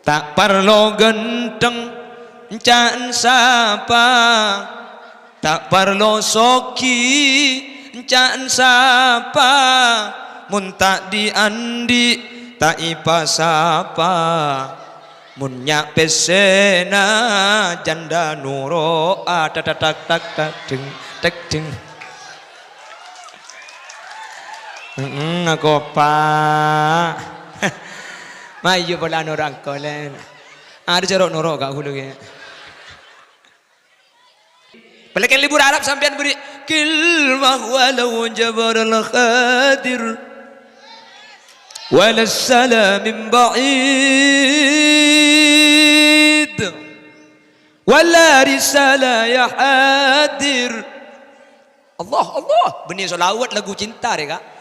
tak perlu genteng can sapa, tak perlu soki can sapa, mun tak diandi tak ipasapa, mun nyak pesena janda nuro tak tak tak tak tak deng tak deng. Aku pak mayu pala orang kolen ada cerok norok gak hulu ya. Balikan libur Arab sampean beri kilmah walau jabar al-khadir wala salam min ba'id wala risala ya hadir. Allah Allah benih solawat lagu cinta ya kak.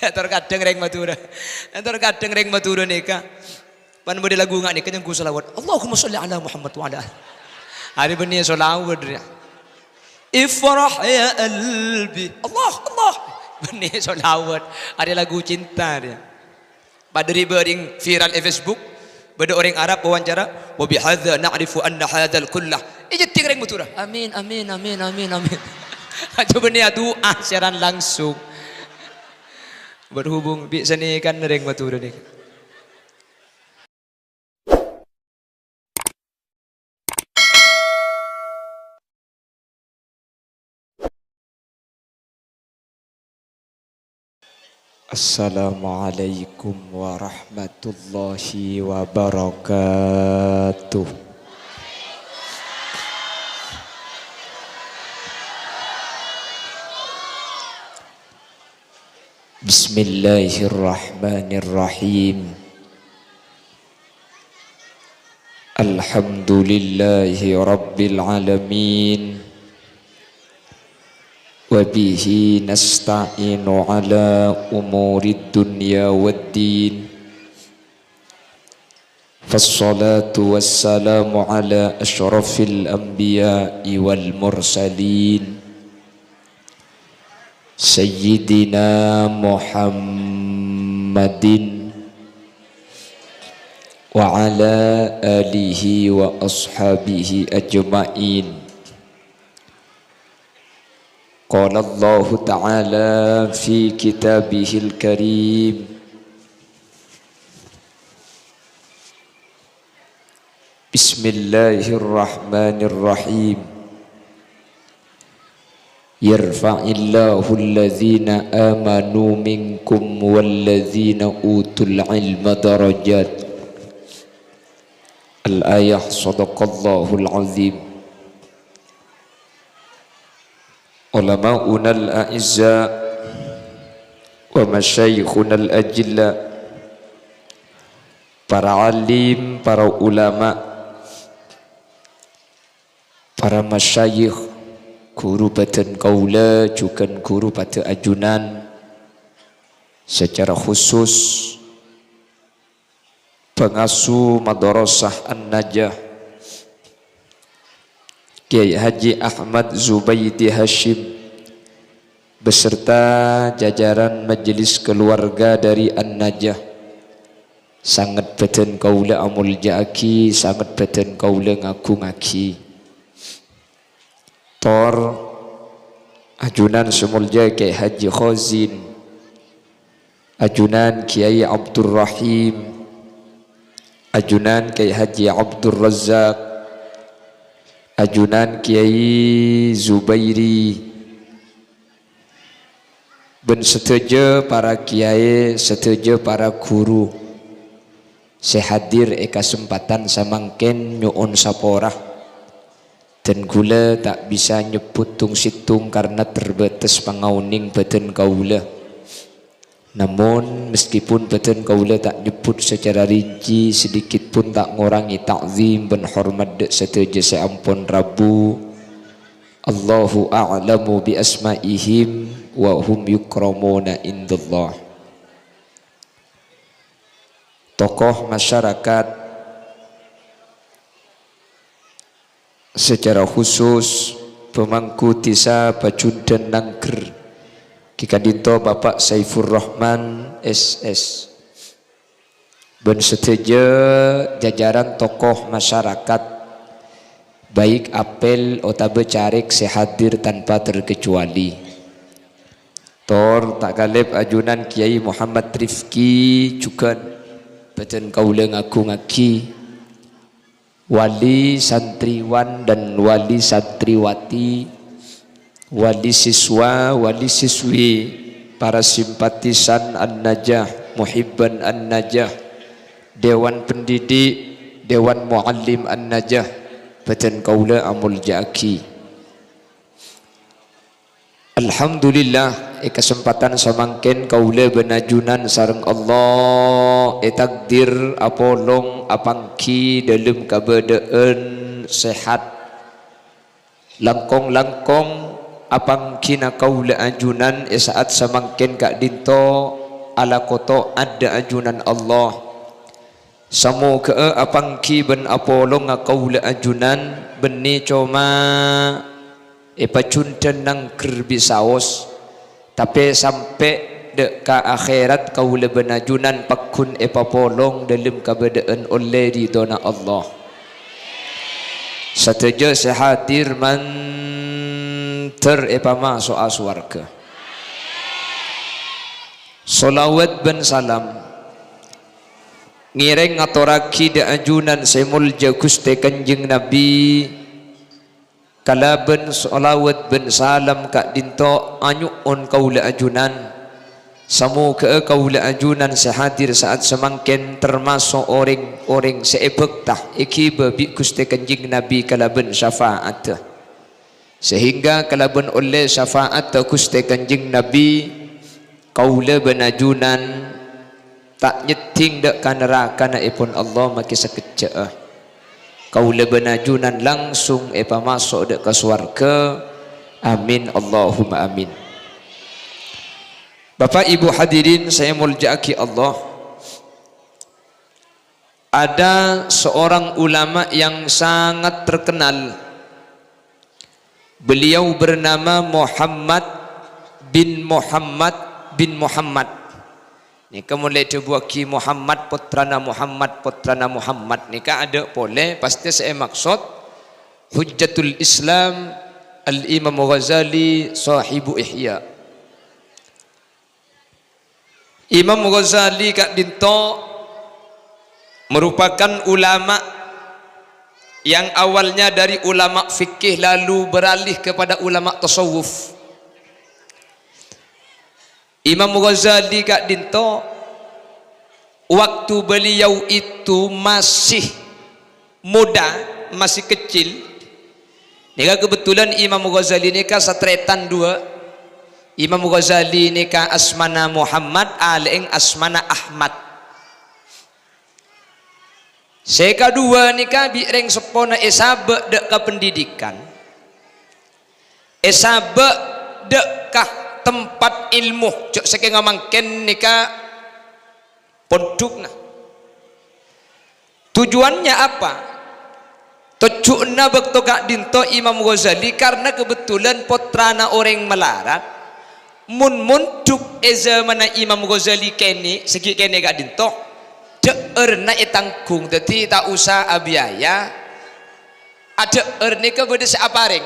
Terkadang reng matura nika pan bode lagu ngak nika yang ku selawat Allahumma sholli ala Muhammad wa ala hari benih selawat dia ifrah ya qalbi Allah Allah benih selawat hari lagu cinta dia padri bering viral di Facebook bade orang Arab wawancara wa bihadza na'rifu anna hadzal kullah ijeting reng matura amin amin amin amin amin aja benih doa siaran langsung berhubung bisa nih kan reng matur nih. Assalamualaikum warahmatullahi wabarakatuh. Bismillahirrahmanirrahim. Alhamdulillahi rabbil alamin. Wa bihi nasta'inu ala umurid dunya waddin. Fassalatu wassalamu ala asyrafil anbiya'i wal mursalin. Sayyidina Muhammadin wa ala alihi wa ashabihi ajma'in. Qala Allah ta'ala fi kitabihil karim Bismillahirrahmanirrahim. Yarfa'illahu alladhina amanu minkum walladhina utul ilma darajat. Al-ayah sadaqallahul azim. Ulama'una al-a'izza wa masyayikhuna al-ajilla, para alim, para ulama, para masyayikh, guru badan kaula juga guru pada ajunan, secara khusus pengasuh madrasah An-Najah Kiai Haji Ahmad Zubaidi Hashim beserta jajaran majelis keluarga dari An-Najah. Sangat badan kaula amul jaki, sangat badan kaula ngaku ngaki. Tor ajunan semulja Kiai Haji Khazin, ajunan Kiai Abdul Rahim, ajunan Kiai Haji Abdul Razzaq, ajunan Kiai Zubairi, ben setuju para kiai, setuju para guru sehadir kesempatan samangken nyuun saporah. Dan gula tak bisa nyebut tung situng karena terbatas pangauning badan kaula. Namun meskipun badan kaula tak nyebut secara rinci, sedikit pun tak ngurangi takzim dan hormat dek setuju seampun Rabu. Allahu a'lamu bi asma'ihim wa hum yukramuna indallah. Tokoh masyarakat, secara khusus pemangku Tisa Pacundan Nangger Kikadinto Bapak Saifur Rahman SS, ben seteja jajaran tokoh masyarakat baik apel atau carik sehadir tanpa terkecuali. Tor tak kalib ajunan Kiai Muhammad Rifki juga beten kaula ngaku ngaki wali santriwan dan wali santriwati, wali siswa, wali siswi, para simpatisan An-Najah, muhibban An-Najah, dewan pendidik, dewan muallim An-Najah, beten kaula amul jaki. Alhamdulillah kesempatan samangken kaula benajunan sareng Allah takdir apolong apangki dalam kabadaan sehat langkong-langkong apangki na kaula ajunan saat samangken kak dinto ala koto ada ajunan Allah samoga apangki ben apolong kaula ajunan beni coma pacunten nang kerbisaos tapi sampai dek ka akhirat kaula benajunan pakun papolong dalam kabadaan oleh ridona Allah sateja sehadir manter masuk aswarga solawat ben salam ngireng ngatoraki da ajunan semul Gusti Kanjeng Nabi kalaben solawat ben salam kak dinto anyuon kaula ajunan samoga kaula ajunan sehadir saat semangken termasuk orang seebektah ikiba bi Gusti Kanjeng Nabi kalaben syafaat sehingga kalaben oleh syafaat Gusti Kanjeng Nabi kaula benajunan tak nyeting dak ka neraka na ipun Allah maki sakecah kaula benajunan langsung masuk dek ke swarga. Amin Allahumma amin. Bapak Ibu hadirin saya muljaki Allah, ada seorang ulama yang sangat terkenal, beliau bernama Muhammad bin Muhammad bin Muhammad. Nika mulai dibuaki Muhammad putrana Muhammad nika ada boleh pasti saya maksud Hujjatul Islam Al-Imam Ghazali sahibu Ihya. Imam Ghazali kak dinto merupakan ulama yang awalnya dari ulama fikih lalu beralih kepada ulama tasawuf. Imam Ghazali kak dinto waktu beliau itu masih muda, masih kecil. Nika kebetulan Imam Ghazali nika satretan dua. Imam Ghazali nika asmana Muhammad, aleng asmana Ahmad. Seka dua nika bireng sepona esabe dek ka pendidikan. Esabe dek ka tempat ilmu cok saking ngamangken nika pondukna tujuannya apa tujuanna bekto kak dinto Imam Ghazali karena kebetulan putrana orang melarat mun duk zamana Imam Ghazali kene segi kene kak dinto deerna etangkung dadi tak usah abiaya ada nika bede seaparing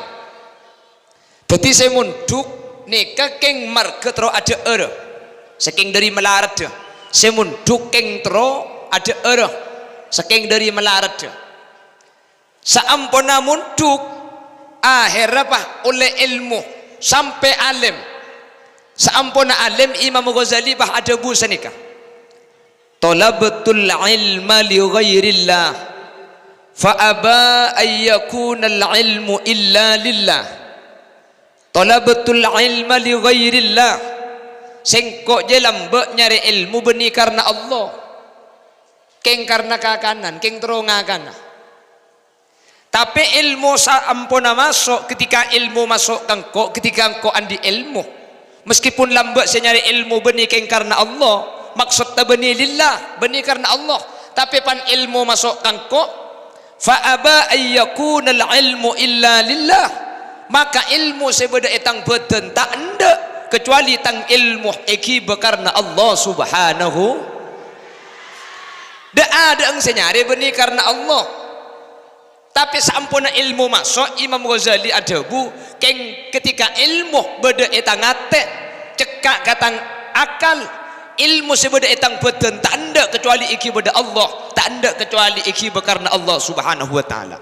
dadi saya munduk nika keng marga tro ada saking dari melarat dia semunduk keng tro ada saking dari melarat dia saampona munduk akhir apa oleh ilmu sampai alim saampona alim Imam Ghazali bah ada busa nika talabatul ilma li ghairillah fa aba ayyakuna al ilmu illa lillah talabatul ilma li ghairillah sengkok je lambek nyari ilmu beni karena Allah keng karena kakanan keng terongakana tapi ilmu saampuna masuk ketika ilmu masuk kangko ketika engkau andi ilmu meskipun lambek saya nyari ilmu beni keng karena Allah maksudnya beni lillah beni karena Allah tapi pan ilmu masuk kangko fa aba ayyakuna al ilmu illa lillah maka ilmu sebeda etang beten tak anda kecuali tang ilmu eki karena Allah subhanahu ada yang saya nyari benih karena Allah. Tapi sampuna ilmu masuk Imam Ghazali ada bu keng ketika ilmu beda etang ate cekak katang akal ilmu sebeda etang beten tak ada kecuali iki beda Allah, tak ada kecuali iki karena Allah subhanahu wa ta'ala.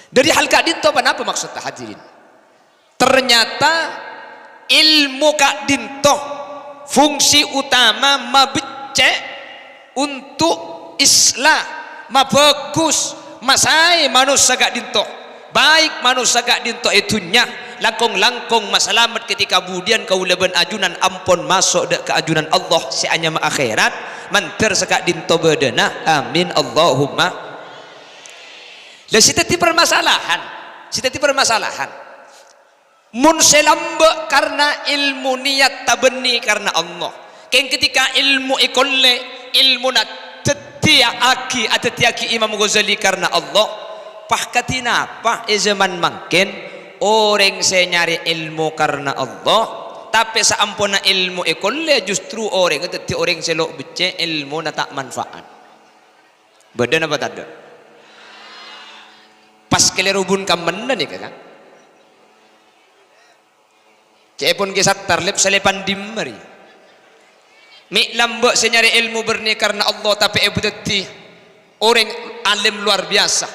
Dari hal kak dinto apa maksud hadirin? Ternyata ilmu kak dinto fungsi utama mabecek untuk islah mabagus masai manusia gak dinto baik manusia gak dinto itunya langkong masalamat ketika kemudian kau leben ajunan ampun masuk dek ke ajunan Allah si anya ma akhirat manter sekak dinto bedena amin Allahumma. Lah sitati permasalahan mun selamba karena ilmu niat tabeni karena Allah ken ketika ilmu ikolle ilmu na tetiaki Imam Ghazali karena Allah pahkatina apa zaman mangken orang saya nyari ilmu karena Allah tapi saampuna ilmu ikolle justru orang teti orang selok bece ilmu na tak manfaat badan apa tak ada pas kelerubun kamen nih kan cepon kisah tarlip selepan dimari mi lambok senyari ilmu berni karena Allah tapi ebudeti orang alim luar biasa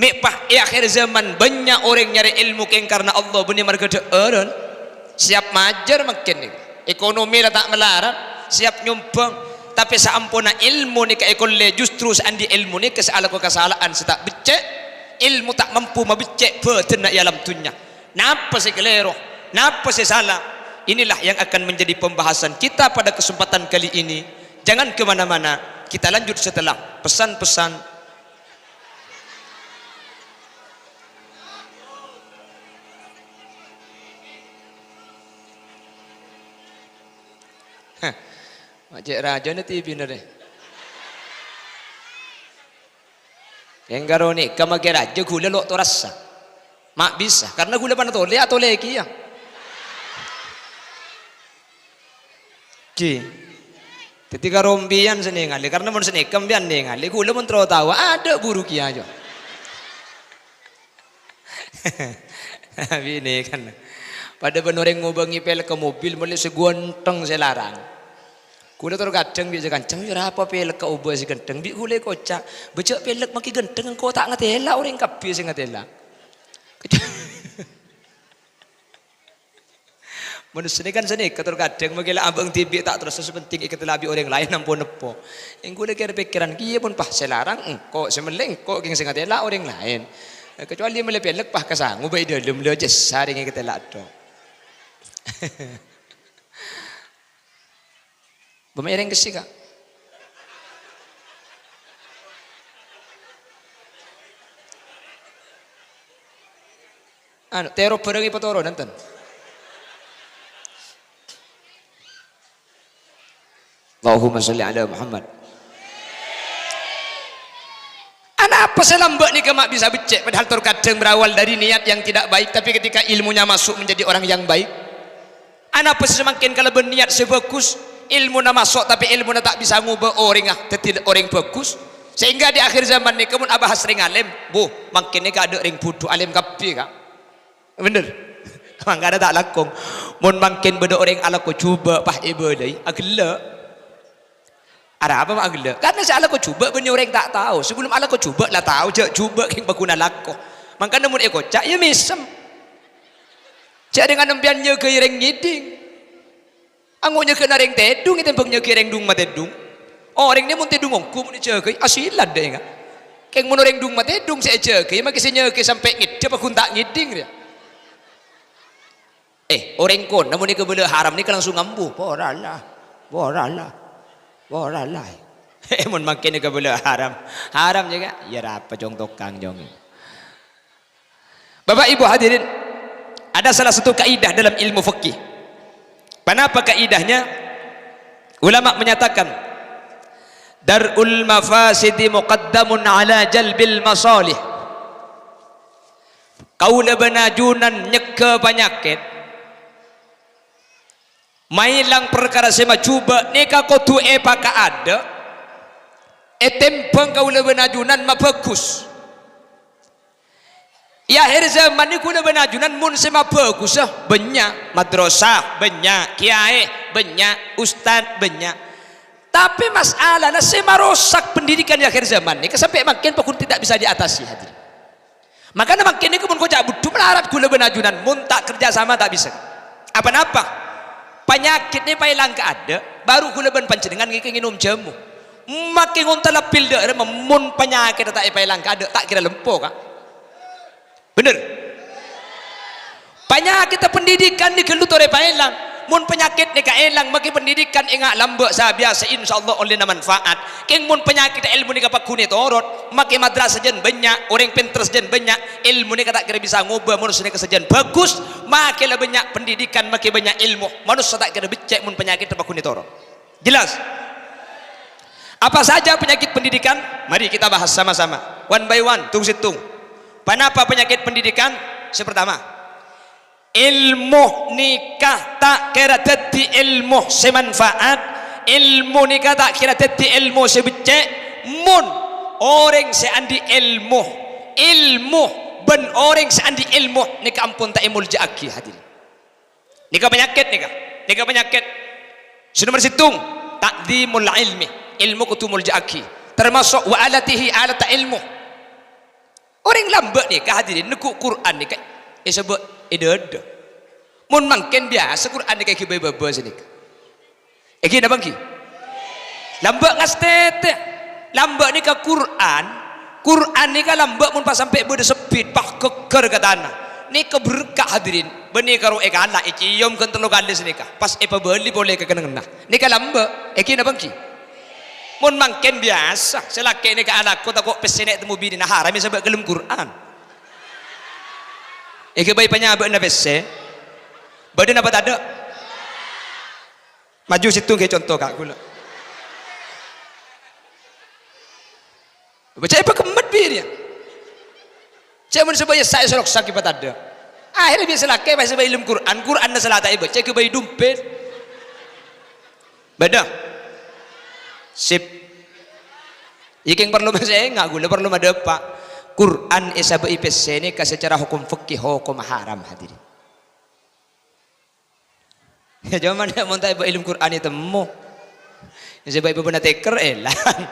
mi pah akhir zaman banyak orang nyari ilmu keng karena Allah benih mereka orang siap majar makin nih ekonomi tak melarat siap nyumbang tapi saampuna ilmu nih ke ekolle justru seandi ilmu nih kesalahan setak becek ilmu tak mampu mabecek betina alam dunya napa sih kelero napa sih salah. Inilah yang akan menjadi pembahasan kita pada kesempatan kali ini. Jangan kemana-mana, kita lanjut setelah pesan-pesan Macik raja ni TV na deh. Yang garoni kamagi raja gula lo to rasa. Mak bisa karena gula pana to le atau leki ya. Ketika rombian seningali karena mun senikam bian ningali gula mun tro tawa ada buru kia aja. Ini kan pada benoreng ngobangi pel ke mobil mulai seguanteng selarang. Gula terkadang biasa kancang ya apa pel ke ubah si genteng bi gula kocak becek pelek maki genteng engko tak ngatela orang kabeh sing ngatela. Manusia ini kan seni ketur kadang magila abang tibi tak terus sepenting ikat labi orang lain ampun nepo. Engko lek pikiran kiye pun pah selarang kok semeleng kok king sing ngatela orang lain. Kecuali melepelek pah kasangu bae dalem le jesar ing ikat lado. Bemereng kesi kak. Anu tero bareng ipotoro nanten. Allahumma sholli ala Muhammad. Anak apa selambak ni kemak bisa becek padahal terkadang berawal dari niat yang tidak baik tapi ketika ilmunya masuk menjadi orang yang baik. Anak apa semakin kalau berniat sebagus ilmu na masuk tapi ilmu na tak bisa ngubah orang tidak orang bagus sehingga di akhir zaman ni kemun abah sering alim bu makin ni ada orang bodoh alim kapi kak bener mangga ada tak lakong mun makin beda orang ala ko cuba pah ibadai agla. Ada apa mak gila? Karena saya kau coba benih orang tak tahu. Sebelum Allah kau coba lah tahu je coba yang berguna lako. Maka namun ekor cak ya misem. Cak dengan nempiannya ke ireng ngiding. Angonya ke nareng tedung itu tempangnya ke ireng dung matedung. Oh orang ni mun tedung ongku mun cak asilan deh enggak. Keng mun orang dung matedung saya cak ya makanya ke sampai ngid dia pakun tak ngiding dia. Orang kon namun ni kebela haram ni kan langsung ngambu. Boralah. Boralah. Mun makin ke bela haram. Haram juga. Ya apa jong tokang jong. Bapak Ibu hadirin, ada salah satu kaidah dalam ilmu fikih. Kenapa kaidahnya? Ulama menyatakan darul mafasidi muqaddamun ala jalbil masalih. Kaula benajunan nyeke penyakit mailang perkara sema cuba neka kotu paka ada Etempeng kau lebenajunan ma bagus. Ya akhir zaman ni kula benajunan mun sema bagus banyak madrasah, banyak kiai, banyak ustaz, banyak. Tapi masalah sema rosak pendidikan di akhir zaman ni sampai makin pun tidak bisa diatasi hadirin. Makanya makin ni mun kau jak butuh melarat kula benajunan mun tak kerja sama tak bisa. Apa-apa? Penyakit ni pailang ke ada, baru kula ben panjenengan ngiki minum jamu. Makin ngonta lapil dak mun penyakit tak pailang ke ada, tak kira lempo kah? Bener. Penyakit pendidikan ni kelut ore paelang. Mun penyakit ni ka elang maki pendidikan ingat lambak sa biasa insyaallah oleh na manfaat. Keng mun penyakit ilmu ni ka pakune torot, maki madrasah jen banyak, orang pinter jen banyak, ilmu ni ka tak kira bisa ngubah manusia ni kesajian bagus, maki la banyak pendidikan, maki banyak ilmu. Manusia tak kira becek mun penyakit pakune torot. Jelas? Apa saja penyakit pendidikan? Mari kita bahas sama-sama. One by one, tung situng. Kenapa penyakit pendidikan? Yang pertama, ilmu nikah tak kira teti ilmu semanfaat, ilmu nikah tak kira teti ilmu sebecek. Mun orang seandi ilmu ben orang seandi ilmu nikah ampun tak imul jaki hadirin. Nikah penyakit. Sudah bersitung takdimul ilmi, ilmu kutumul jaki, termasuk wa alatihi alat ilmu. Orang lambat ni kehadirin nekuk Quran ni kayak sebut ida. Mun mangken biasa Quran ni kayak kibai-baba sini. Eki nak bangki? Lambat ngastete. Lambat ni ke Quran. Quran ni ka lambat mun pas sampai berde sepit pak keker ke tanah. Ni ke berkah hadirin. Beni karo eka anak cium kan telu kali sini ka. Pas epa beli boleh ke kena. Ni ka lambat. Eki nak bangki? Mun mangken biasa selaki ni ke anak ko takut pesenek temu bini nah haram sebab kelem Quran. Eke bayi penyabak na pese. Badan apa tak ada? Maju situ ke contoh kak gula. Baca apa kemet bir ya? Cuma sebab saya serok sakit apa tak ada. Akhirnya biasa laki bahasa bayi ilmu Quran. Quran na salah tak ibu. Cek ke bayi dumpet. Beda. Sip. Iki yang perlu saya enggak gula perlu ada pak. Quran isabe IPC ini secara hukum fikih hukum haram hadirin. Ya zaman dia montai ilmu Quran itu temu. Yang sebab ibu benar teker elang.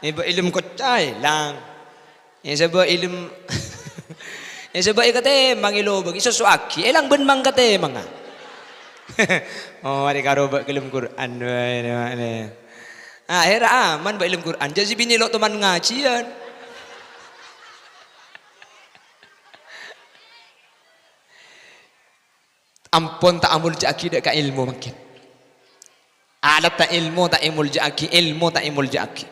Ibu ilmu kocai lang. Yang sebab ilmu yang sebab kata mangilo bagi sesuatu elang ben mang kata mang. Oh ada karo ilmu Quran wae. Akhir aman ba ilmu Quran. Jadi bini lo teman ngajian. Ampun tak amul jaki dak ka ilmu makin. Alat tak ilmu tak imul jaki, ilmu tak imul jaki.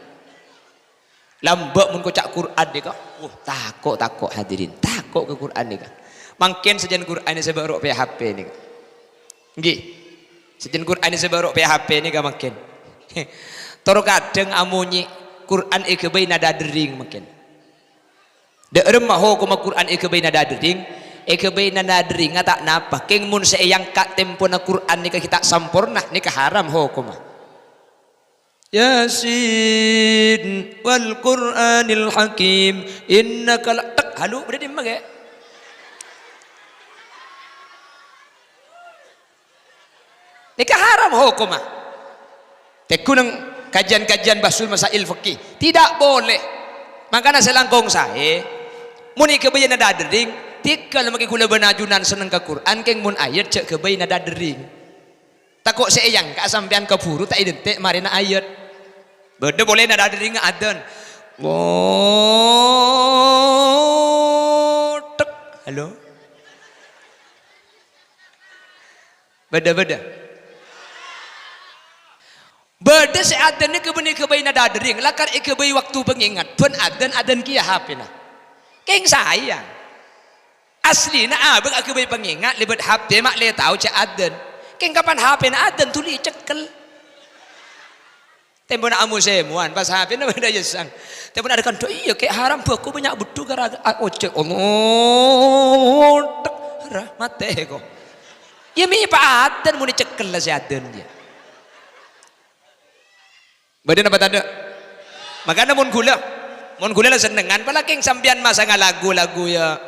Lambak mun ko cak Quran deka. Takut hadirin. Takut ke Quran deka. Makin sejen Quran ni sebab rok HP ni. Nggih. Sejen Quran ni sebab rok HP ni ka makin. Toro kadang amunyi Quran ikebai nada dering makin. De remah ho kuma Quran ikebai nada dering, ikebai nada dering tak napa. Keng mun seeyang kat tempo na Quran ni kita sampurna ni haram ho kuma. Yasin wal Qur'anil Hakim innaka la tak halu berarti mage. Ni haram ho kuma. Tekunang kajian-kajian basul masail fikih tidak boleh. Makanya selangkong saya muni kebayan ada dering tikal maki kula benajunan seneng ke Quran keng mun ayat cek kebayan ada dering takut seeyang ka sampean ke buru tak identik marina ayat beda boleh ada dering adan tek halo beda Beda si adan ni kebeni kebayi nada dering, lakar kebayi waktu pengingat, pun adan kia HP na. Keng sayang. Asli na abang kebayi pengingat, libat HP mak le tahu cak adan. Keng kapan HP na adan tuli cekel. Tempo na amu semuan pas HP na beda yesang. Tempo na ada kan iya kayak haram aku banyak butuh gara ocek Allah mate ko. Ya mi pa adan muni cekel lah si adan dia. Badan apa tak ada? Makanya mun gula lah senengan palaking sambian masa lagu-lagu ya.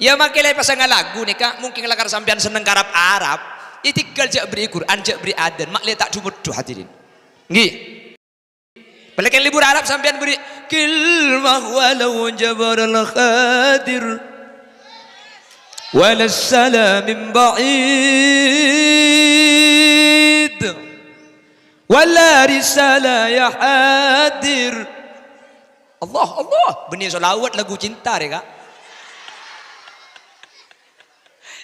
Ya makilai pasang lagu nih kak, mungkin lakar sambian seneng karab Arab. Itikal jak beri Quran, jak beri adan, maklai tak cuma tuh hadirin. Nggih. Palaking libur Arab sambian beri kilmah walau jabarul khadir walas salam min ba'id wala risala ya hadir. Allah benih solawat lagu cinta deh kak.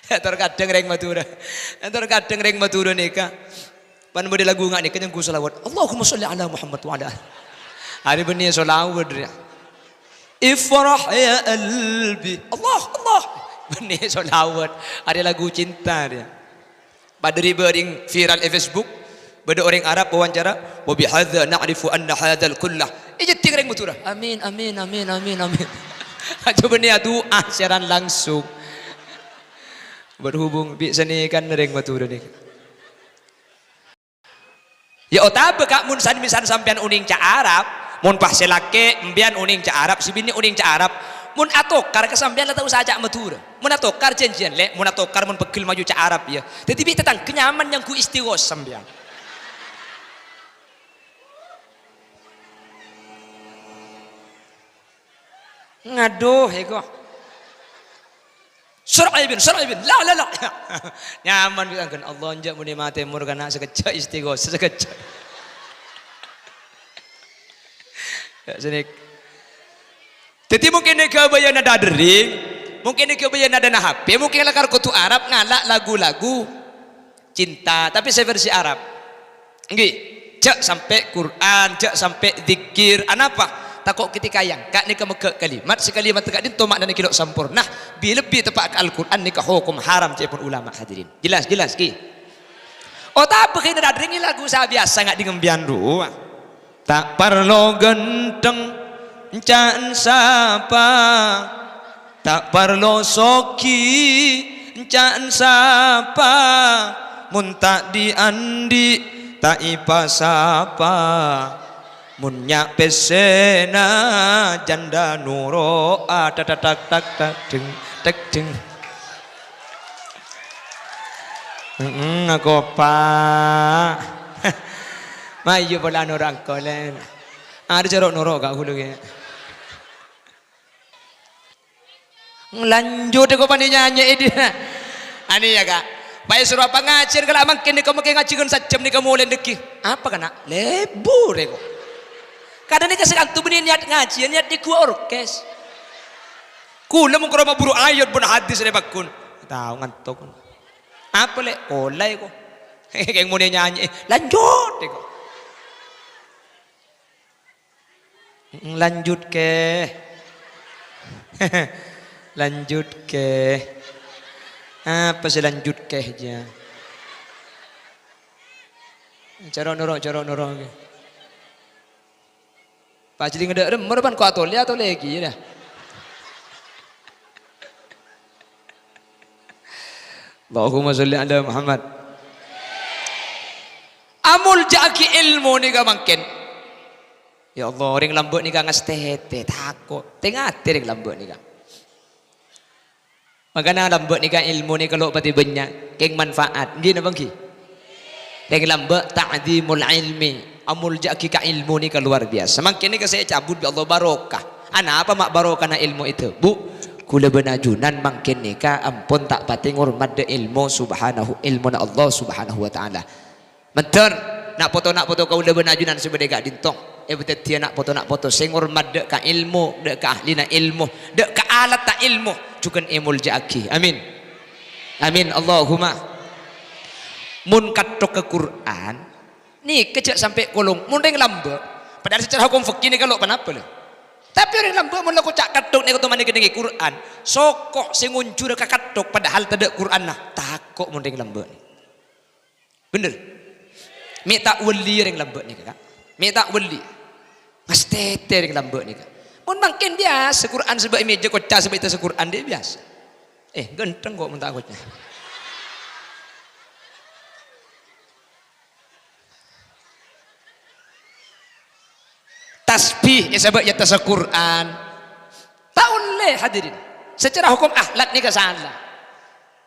Terkadang reng matura nih kak. Pan bade lagu ngak nih kan yang ku solawat. Allahumma sholli ala Muhammad wa ala. Hari benih solawat dia. Ifrah ya qalbi. Allah benih solawat. Ada lagu cinta dia. Pada bering viral di Facebook. Bada orang Arab wawancara, wa bihadza na'rifu anna hadzal kullah. Ijati reng matura. Amin. Coba ni doa siaran langsung. Berhubung bisa ni kan reng matura ni. Ya otabe kak mun san misan sampean uning ca Arab, mun pas selake mbian uning ca Arab, si bini uning ca Arab, mun atokar ke sampean la tau saja matura. Mun atokar janjian le, mun atokar mun pegil maju ca Arab ya. Dadi bi tetang kenyaman yang ku istighos sampean. Ngaduh ego. Surah ibn la nyaman bilang Allah njak muni mate mur kana sekecak istighos sekecak. Senik. Jadi mungkin nek bayan ada dering, mungkin nek bayan ada na HP, mungkin lakar kutu Arab ngalak lagu-lagu cinta tapi saya versi Arab. Nggih, jak sampai Quran, jak sampai zikir, anapa? Takok ketika yang kak ni kemegak kalimat sekalimat tekak din tomak dan kilok sempurna bi lebih tepat ke Al-Quran ni ke hukum haram cepun ulama hadirin jelas ki tak begini ada deringi lagu saya biasa nggak dingembian dulu tak perlu genteng encan sapa tak perlu soki encan sapa mun tak diandi tak ipasapa munnya pesena janda nuro tak deng aku pak mayu bola orang kolen ada cerok nuro gak hulu ya lanjut aku pandai nyanyi ini ani ya kak baik suruh apa ngacir kalau makin kamu ngacirkan sajam nih kamu mulai deki apa kena lebur ya kok kadang ni kasi kantu benih niat ngaji, niat di gua orkes. Kula mung krama buru ayat pun hadis ni bakun. Tahu ngantuk. Apa le? Olay ko. Kayak mau nyanyi, lanjut ko. Lanjut ke. Lanjut ke. Apa sih lanjut ke aja? Cara norok. Pak jadi ngedek remer pan ku atolnya atau lagi ya. Allahumma sholli ala Muhammad. Amul jaki ilmu ni ka mangken. Ya Allah, ring lambut ni ka ngastete takut. Tengate ring lambut ni ka. Makana lambut ni ka ilmu ni kalau pati banyak keng manfaat. Nggih napa nggih? Ring lambut ta'zimul ilmi. Amul jaki ka ilmu ni ka luar biasa. Makin ni ka saya cabut bi Allah barokah. Ana apa mak barokah na ilmu itu? Bu, kula benajunan makin ni ka ampun tak pati ngurmat de ilmu subhanahu ilmu na Allah subhanahu wa ta'ala. Mentor nak foto kula benajunan sebede gak dintong. Betul dia nak foto sing ngurmat de ka ilmu, de ka ahli na ilmu, de ka alat ta ilmu. Cukan imul jaki. Amin. Amin Allahumma. Mun katok ke Quran ni kejak sampai kolong mun ring lambek padahal secara hukum fikih ni kalau kenapa le tapi ring lambek mun laku cak katok ni kutu mani kedengi Quran sokok sing nguncur ka katok padahal tidak Quran nah takok mun ring lambek ni bener mi tak weli ring lambek ni kak mi tak weli mas tete ring lambek ni kak mun makin biasa Quran sebab meja kocak sebab itu Quran dia biasa genteng kok mun takutnya tasbih sebab ya tas Quran. Tak boleh hadirin. Secara hukum akhlak ni salah.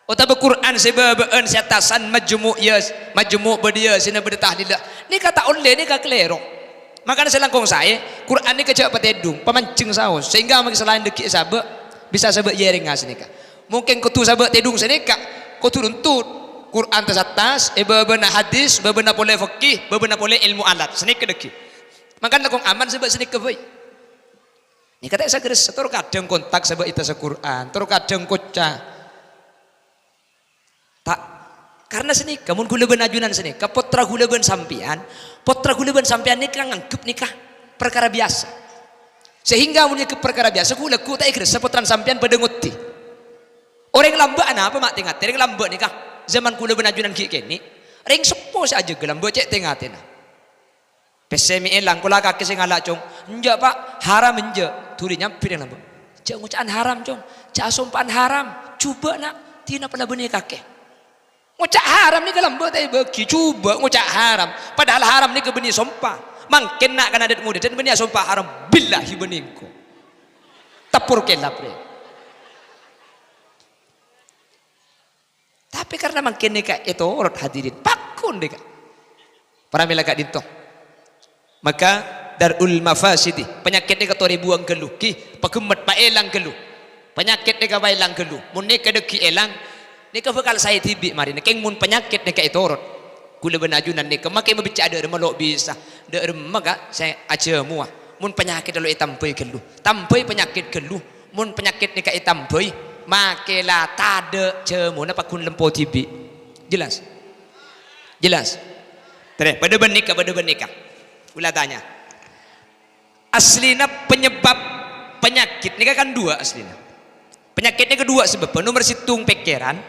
Atau Quran sebabaan setasan majmu' yes, majmu' berdia sini bertahlil. Ni kata oleh ni kata keliru. Makanya selangkong saya Quran ni kecak petedung, pemancing saus sehingga mungkin selain dekik sabak bisa sabak jering ngas ni kak. Mungkin kau tu sabak tedung sini kak, kau turun tut Quran atas, bebena hadis, bebena boleh fikih, bebena boleh ilmu alat, sini kedeki. Makanya kong aman sebab sini kebay. Ni kata saya keres, terus kadang kontak sebab itu Quran, terus kadang kocah. Tak, karena sini kamu gula ben ajunan sini, kapotra gula ben sampian, potra gula ben sampian ni kan ngangkup nikah perkara biasa. Sehingga punya ke perkara biasa, gula ku tak keres, sepotran sampian pada nguti. Orang lamba ana apa mak tengah, orang lamba nikah. Zaman kula benajunan kini ring sepo saja gelam bocek tengah tena pesemi elang kula kaki sing ngalak cong enjak pak haram enjak turi nyampir yang lambak cak ngucaan haram cong cak sumpahan haram coba nak tina pernah benih kaki ngucak haram ni gelam bocek bagi coba ngucak haram padahal haram ni ke benih sumpah mangken nak kan adat muda dan benih sumpah haram billahi beningku tapur kelap deh. Tapi karena makin nikah itu urut hadirin pakun deka para melaka dinto maka darul mafasidi penyakit deka tori buang geluh ki pakemet pa elang geluh penyakit deka bailang geluh mun nika deki elang nika bakal saya tibi mari nika mun penyakit nika itu urut kula benajunan nika makai membicara ada melok bisa ada maka saya aja muah mun penyakit lalu itampai geluh tampai penyakit geluh mun penyakit nika itampai makelah tade cemuna pakun lempo tibi jelas terus pada benikah ulah tanya aslina penyebab penyakit nikah kan dua aslina penyakitnya kedua sebab nomor situng pikiran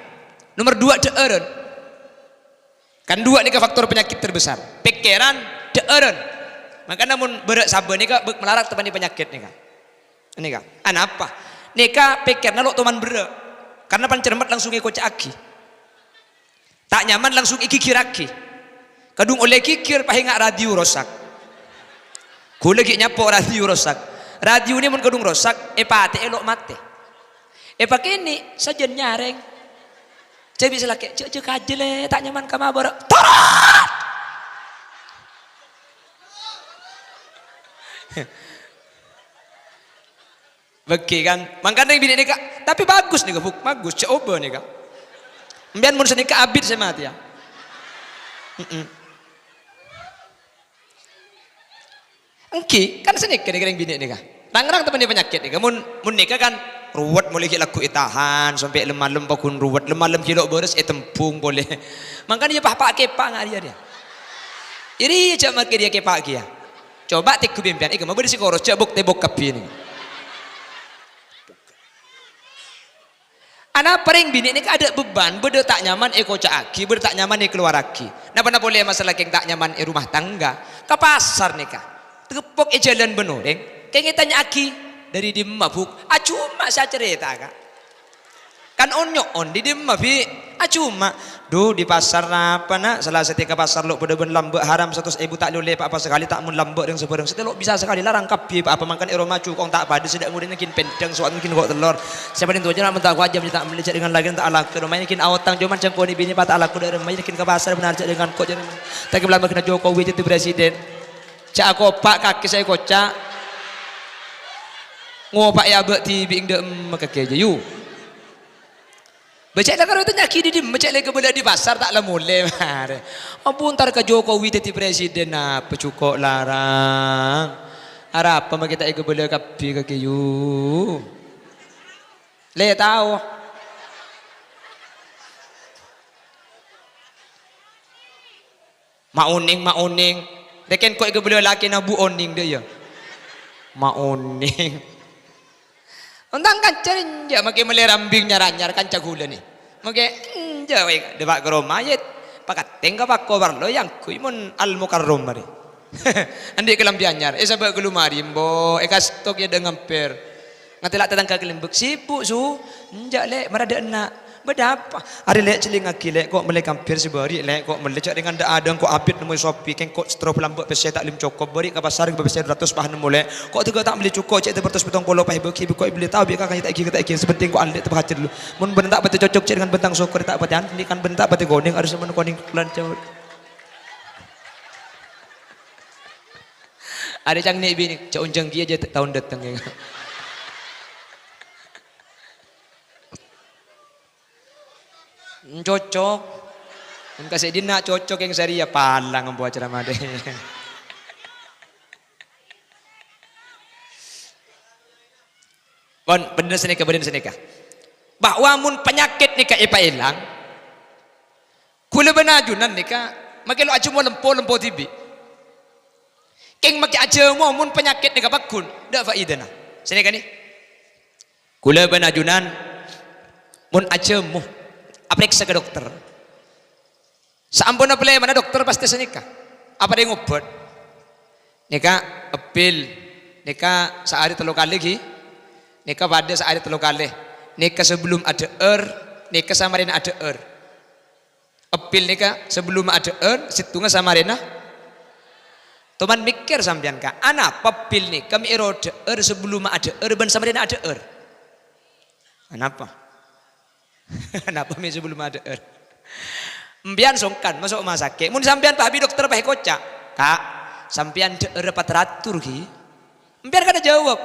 nomor dua deeren kan dua nikah faktor penyakit terbesar pikiran deeren maka namun berak sabar nikah melarat teman penyakit nikah ini kan apa neka pikirnya lo teman berak karena pancermat langsung ikut aki tak nyaman langsung ikikir aki kadung oleh kikir pahinga radio rosak ku lagi nyapok radio rosak radio ini mun kadung rosak pate elok mate pakai ini saja nyareng jadi bisa laki cek aja le tak nyaman kama berak torot bagi kan makanya bini nikah tapi bagus nih kak bagus coba nih kak biar mun senikah abid saya mati ya engki kan senikah nih bini nikah tangerang teman penyakit nih mun nikah kan ruwet mulai laku itahan sampai lemah pakun ruwet lemah kilo beres tempung boleh makanya dia pak kepak nggak dia ini cak dia kepak dia coba tiku bimpian ikan mau berisi koros cak buk tebok kapi ini anak paling bini ini ada beban beda tak nyaman kocak aki beda tak nyaman keluar aki nah pernah boleh masalah yang tak nyaman rumah tangga ke pasar nih kak tepuk jalan benoreng kayak tanya aki dari di mabuk cuma saya cerita kak kan onyok on di mabi cuma duh di pasar apa nak salah setika pasar lo bener-bener lambek haram 100.000 tak boleh apa sekali tak mun lambek yang sebarang setelok bisa sekali larang kapi apa makan ero macu kong tak pada sedak mudah kin pendang soal mungkin kok telur siapa itu aja nak mentak wajib tak melihat dengan lagi tak alak rumahnya kin awatang cuman cengko ni bini patah alak dari rumahnya kin ke pasar benar dengan kok jadi tak kebelah kena Jokowi jadi presiden cak aku pak kaki saya kocak ngopak ya berti bing de makake aja yuk becek lah kalau itu nyaki di becek lagi kebelah di pasar tak lah mulai mare ampun ntar ke Jokowi jadi presiden apa cukup larang harap apa kita kebelah kapi kaki yu le tahu mauning deken kok kebelah laki nabu oning dia ya mauning Untang kancarin ja makai melerambing nyaranyar kanca gula nih. Makai ja we debak ke rumah ya pakat tengga pakko barlo yang kuimun al mukarrom mari. Andi kelambi anyar sabak gelumari mbo kastok ya dengan per. Ngatelak tetangga kelembek sibuk su njak le marada enak. Bedapa? Hari lek celing lagi lek kok melek hampir sebari lek kok melek cak dengan dak ada kok abit nemu sopi keng kok strop lambek pese tak lim cokop bari ke pasar ke pese 200 bahan mulai kok tiga tak beli cukup cek 370 pah beki kok beli tahu bi kakak tak iki sepenting kok alek terbaca dulu mun bentak pati cocok cek dengan bentang syukur tak pati ini kan bentak pati goning harus men koning lan cawut ada cang nih bini cak unjang kia aja tahun datang ya cocok kasih dina cocok yang sari ya palang buat ceramah deh kon bener senika bahwa mun penyakit nika ipa hilang kula benajunan nika makai lo aja mau lempo tibi keng makai aja mau mun penyakit nika bakun dak faidana senika nih kula benajunan mun aja mau periksa ke dokter. Sampun apa mana dokter pasti senika. Apa dia ngobat? Nika apil, nika sehari 3 kali lagi. Nika pada sehari 3 kali. Nika sebelum ada nika samarina ada Apil nika sebelum ada situngnya samarina. Teman mikir sampean ka, anak papil nika mi erode sebelum ada ban samarina ada Kenapa? Kenapa mi sebelum ada Mbian songkan masuk rumah sakit. Mun sampean Pak Habib dokter Pak kocak. Kak, sampean dapat teratur ki. Mbian kada jawab.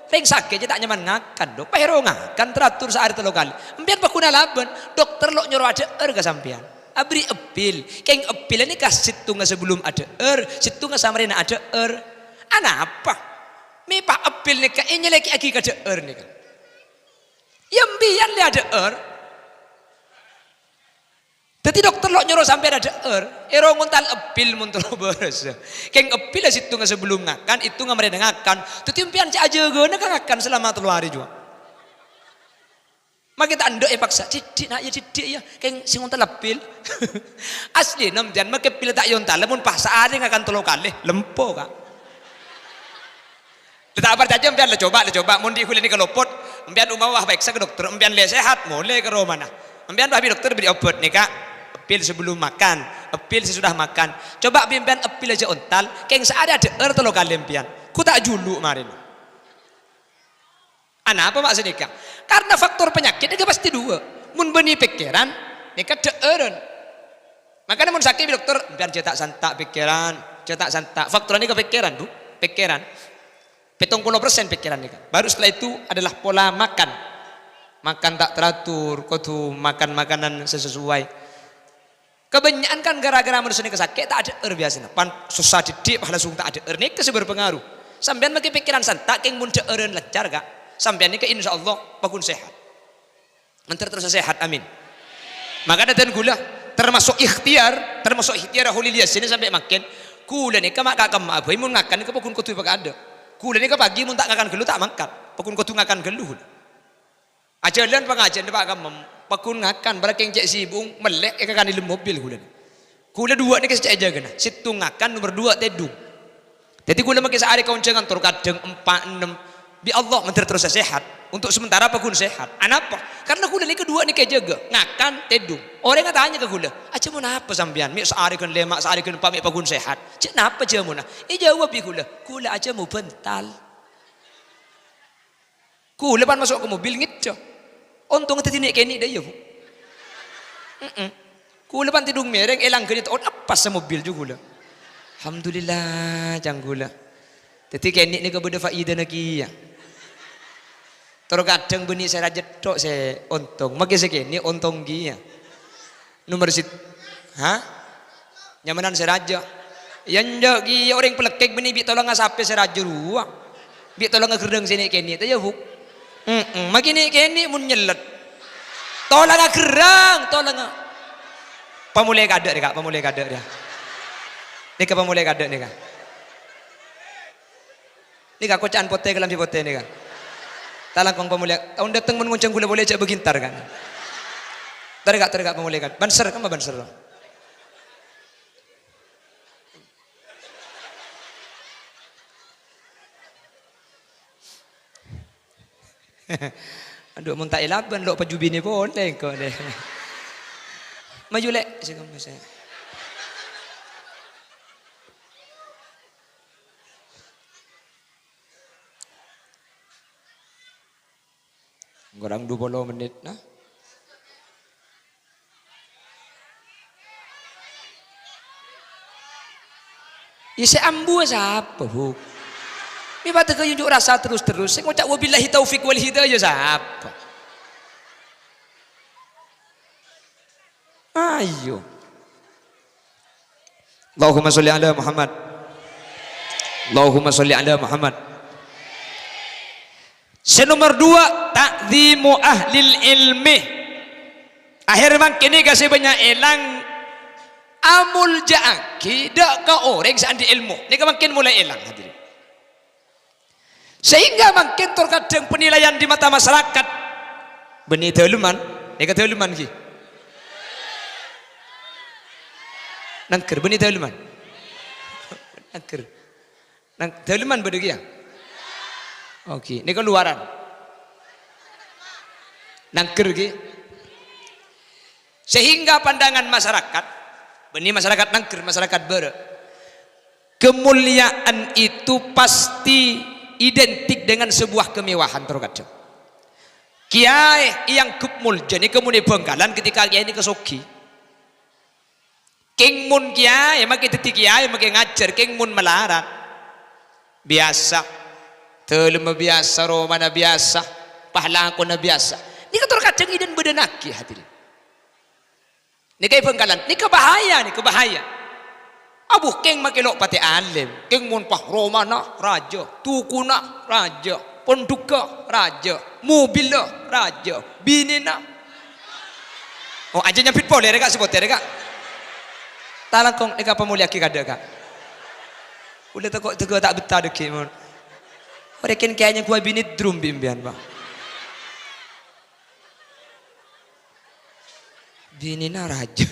Ring sakit je tak nyaman ngakan dok. Pak hero ngakan teratur sehari 3 kali. Mbian pak kuna laban. Dokter lo nyuruh ada ke sampean. Abri epil. Keng epil ini kasih tunggu sebelum ada situnga samarina ada Anak apa? Mi pak epil nih kak ini lagi kada nih kak. Ya mbian li ada Jadi dokter lo nyuruh sampai ada ero nguntal epil muntro beres. Keng epil situ nggak sebelum ngakan itu nggak mereka ngakan. Tapi impian cak aja gue ngakan selama 3 hari juga. Mak kita ando paksa cidik nak ya cidik ya keng sing nguntal epil. Asli nampian mak epil tak yontal mun pas sehari ngakan 3 kali lempo kak. Tak apa saja impian le coba mun di kuliah ini kelopot impian umawah baik ke dokter impian le sehat mulai ke rumah nah. Impian babi dokter beri obat nih kak. Epil sebelum makan, epil sesudah makan. Coba pimpian epil aja ontal, keng seada ada 3 kali impian. Ku tak julu kemarin. Ana apa maksudnya? Karena faktor penyakit itu pasti 2. Mun beni pikiran, nika deeren. Makanya mun sakit dokter, impian cetak santak pikiran, cetak santak. Faktor ini kepikiran tuh, pikiran. 70% pikiran nika. Baru setelah itu adalah pola makan. Makan tak teratur, kudu makan makanan sesuai. Kebanyakan kan gara-gara manusia ini sakit tak ada biasanya. Pan susah didik langsung tak ada ini kasih berpengaruh. Sampean pakai pikiran santak keng mun deureun lancar gak? Sampean ini ke insyaallah bakun sehat. Mentar terus sehat amin. Maka dan gula termasuk ikhtiar hulil yasin sampai makin kula nih mak kakak mak mun ngakan ke bakun kutu pakai ada. Kula nih ke pagi mun tak ngakan gelu tak mangkat. Bakun kutu ngakan gelu. Ajaran pengajian Pak Kamem pakun ngakan barang keng cek sibung melek kan di mobil kula 2 nih kasih aja gana situ ngakan nomor 2 tedung jadi kula makin sehari kawan jangan tur kadang 4 6 bi Allah mentir terus sehat untuk sementara pakun sehat anapa karena kula nih kedua nih kayak jaga ngakan tedung orang tanya ke kula aja mau apa sampean mi sehari kan lemak sehari kan pamit pakun sehat cek napa aja mau jawab bi kula aja mau bental kula pan masuk ke mobil ngitco untung tetinik kini dah ya bu. Kula pan tidung mereng elang ganit on apa sa mobil juga. Alhamdulillah janggula. Teti kini ni kebuda faida naki ya. Terus kadang beni saya raja tok saya untung. Maki saya kini untung gia. Nomor sit, Nyamanan saya raja. Yang jagi orang pelekek beni bi tolong ngasape saya raja ruang. Bi tolong ngegerdeng sini kini tu ya bu. Makini kini mun nyelet. Tolong gerang, tolong. Pemulai kada dia, pemulai kada dia. Nika pemulai kada nika. Nika kocaan pote kelam si pote nika. Talang kong pemulai. Tahun datang mun ngonceng gula boleh cak begintar kan. Tergak pemulai kada. Banser kan banser. Aduh mun tak elaban lo pajubi ni boleh kok deh. Maju lek saya. Kurang 20 menit nah. Isi ambu siapa bu? Ini batu kayunjuk rasa terus-terus. Saya ngucap wabillahi taufiq wal hidayah siapa? Ayo. Allahumma sholli ala Muhammad. Allahumma sholli ala Muhammad. Senomor 2, ta'zimu ahlil ilmi. Akhir mangkini kasih banyak elang amul ja'aki dak ka orang seandi ilmu. Ini makin mulai elang hadirin. Sehingga makin terkadang penilaian di mata masyarakat benih teluman, ini teluman ki. Nangker benih teluman. Nangker. Nang teluman bedegi ya. Oke, ini keluaran. Nangker ki. Sehingga pandangan masyarakat, benih masyarakat nangker, masyarakat ber. Kemuliaan itu pasti identik dengan sebuah kemewahan terkadang. Kiai yang kepmul jadi kemudian Bengkalan ketika kiai ini kesoki. King mun kiai makin titik kiai makin ngajar king mun melarat. Biasa. Telma biasa, romana biasa, pahlakona biasa. Ini kan terkadang iden bedenaki hadirin. Ini kayak Bengkalan, ini kebahaya, ini kebahaya. Abu keng makilok pati alim, keng mun pah romana raja, tukuna raja, penduka raja, mobilnya raja, binina. Oh aja nyampit boleh reka sebut ya reka. Talangkong reka pemulia ki kada kak. Udah teko tak betah deki mon. Mereka kayaknya gua bini drum bimbian bang. Binina raja.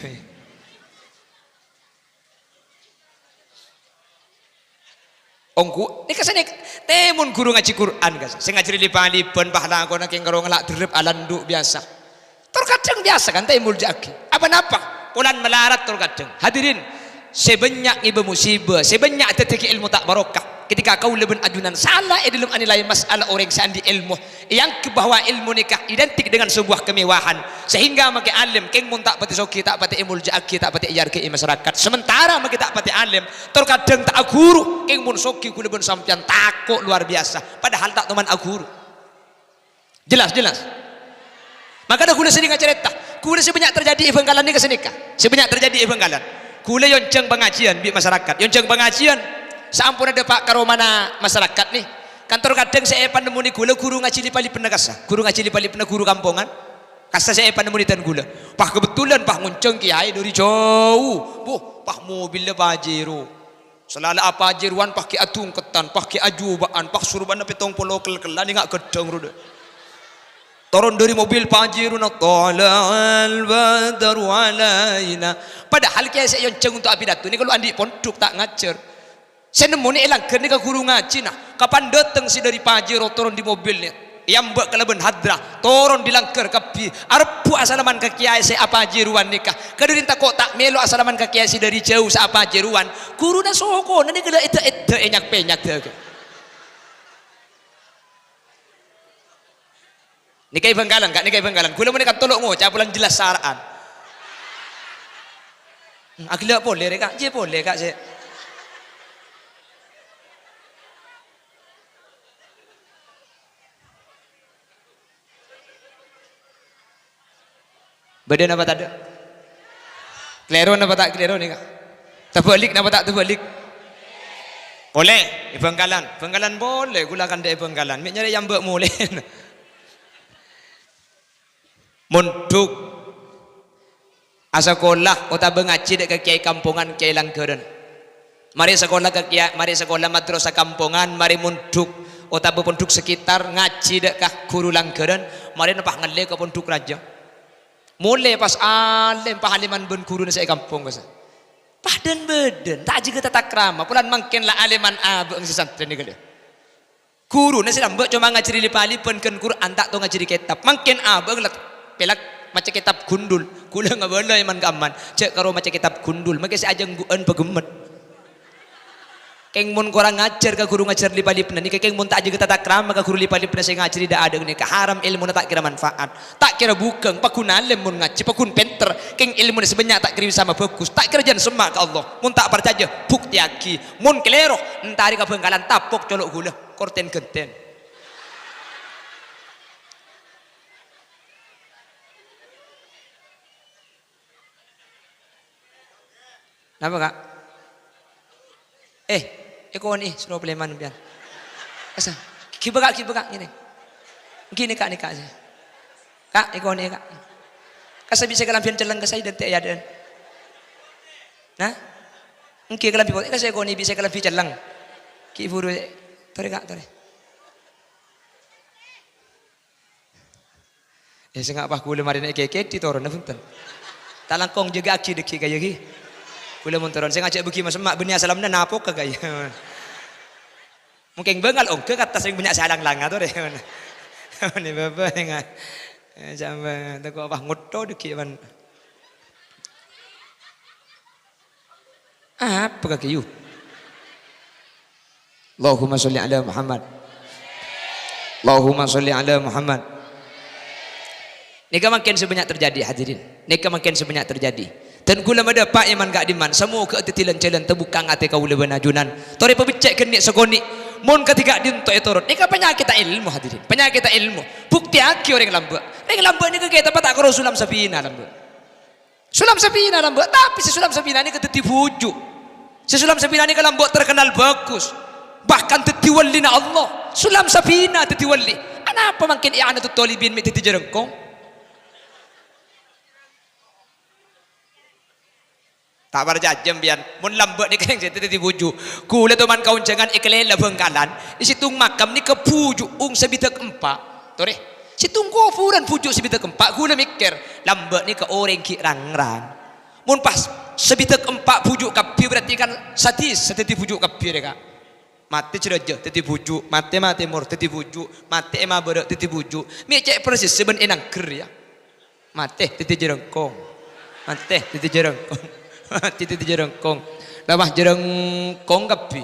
Ongku, ini kesini temun guru ngaji Quran kas. Saya ngaji di Paliban bahlah aku nak kengkaro ngelak derep alanduk biasa. Terkadang biasa kan temul jaki. Apa napa? Pulan melarat terkadang. Hadirin, sebanyak ibu musibah, sebanyak teteki ilmu tak barokah. Ketika kau leben adunan salah dalam anilai masalah orang seandi ilmu yang ke bahwa ilmu nikah identik dengan sebuah kemewahan sehingga makai alim keng mun tak pati soki tak pati imul jaki tak pati ijar ke masyarakat sementara makai tak pati alim terkadang tak aguru keng mun soki ku leben sampian takut luar biasa padahal tak teman aguru jelas maka dah kula sering cerita kula sebanyak terjadi di Bengkalan ni kesenikah sebanyak terjadi di Bengkalan kula yonceng pengajian di masyarakat yonceng pengajian sampun ada pak karomana masyarakat nih kantor kadang saya pandemu ni gula guru ngaji di pali penegasa guru ngaji di pali penegasa guru kampungan kasa saya pandemu ni tan gula pak kebetulan pak ngunceng kiai dari jauh pak mobilnya pajero selala apa jeruan pak ki atung ketan pak ki ajubaan pak surban petong polo kel-kelan ngak gedeng rude turun dari mobil pajero na talal badru alaina padahal kiai saya yonceng untuk abidatu ni kalau andi pondok tak ngajar. Saya nemu ni elang kerana ke guru ngaji nah. Kapan datang si dari Pajero turun di mobilnya. Yang buat kelaban hadrah turun di langkar kapi. Arpu asalaman ke kiai saya apa jeruan nikah. Kadirin tak kok tak melo asalaman ke kiai si dari jauh sa apa jeruan. Guru na soko nanti kena itu enyak penyak tu. Nikai Bengkalan kak nikai Bengkalan. Gula mereka tolok ngocap pulang jelas saraan. Agak boleh kak, je boleh kak saya. Badan apa tak ada? Kleron apa tak kleron ni kak? Terbalik apa tak terbalik? Boleh, di Bengkalan. Bengkalan boleh, gulakan di Bengkalan. Miknya yang buat boleh. Munduk asakolah otak bengaji dek ke kiai kampungan kiai langgaran. Mari sekolah ke kiai, mari sekolah madrasah kampungan, mari munduk otak berpondok sekitar ngaji dek ke guru langgaran. Mari nampak ngelek ke pondok raja. Mulai pas alim pahaliman ben guru saya kampung kasa. Padan beden tak juga tata krama. Pulan mangkin lah aliman abang sesantren ni kali. guru nasi lambak cuma ngajari lipa-lipan kan Quran tak tahu ngajari kitab makin abang lah pelak macam kitab gundul kula nggak boleh iman kaman cek karo macam kitab gundul makanya si ajang guan pegemet keng mun kurang ngajar ke guru ngajar lipa-lipna ni keng mun tak aja tata krama ke guru lipa-lipna saya ngajari dak ada ni ke haram ilmu tak kira manfaat tak kira bukan pakun alim mun ngaji pakun penter keng ilmu ni sebanyak tak kira sama bagus tak kira jan semak ke Allah mun tak percaya bukti aki mun kelero entari ke bengkalan tapok colok gula korten genten apa kak ikaw ni suruh peleman biar asa kiba kak ini gini kak saya kak ikaw ni kak kasa bisa kalampian celang kasay dan te ayadan nah ngki kalampi po kasi ikaw ni bisa kalampi celang ki buru tore kak tore saya ngapa kula mari nek keke ti toron na punten talangkong jaga aki deki kaya gi kula mun toron saya ngajak bagi mas mak benia salamna napok ka kaya mungkin bengal ong ke kata sing banyak salang langa to re ni baba nga jamba tak apa ngotto deki man apa ka kayu Allahumma sholli ala Muhammad Allahumma sholli ala Muhammad. Nika makin sebanyak terjadi hadirin. Nika makin sebanyak terjadi. Dan gula ada pak iman gak diman. Semua keetilan jalan terbuka ngate kau lebih najunan. Tori pebicek kenik sekoni. Mon ketiga dinto etorot. Nika penyakit ilmu hadirin. Penyakit ilmu. Bukti aki orang lambat. Orang lambat ni kita tak karo sulam sapina lambat. Sulam sapina lambat. Tapi si sulam sapina ni keteti bujuk. Si sulam sapina ni lambat terkenal bagus. Bahkan tetiwali na Allah. Sulam sapina tetiwali. Kenapa makin i'anatul talibin mi teti jerengkong? Tak berjajam bian mun lambat ni kan saya tadi buju kula teman kaun jangan iklela bengkalan isitung makam ni ke pujuk ung sebitak empat tore situng kufuran pujuk sebitak empat kula mikir lambat ni ke orang ki rangrang mun pas sebitak empat pujuk kapi berarti kan satis seteti pujuk kapi mereka mati ceraja teti pujuk mati mur teti pujuk mati ema berak teti pujuk mi cek persis seben enang ker ya mati teti jerengkong mati teti jerengkong titi jerengkong lamah jerengkong kapi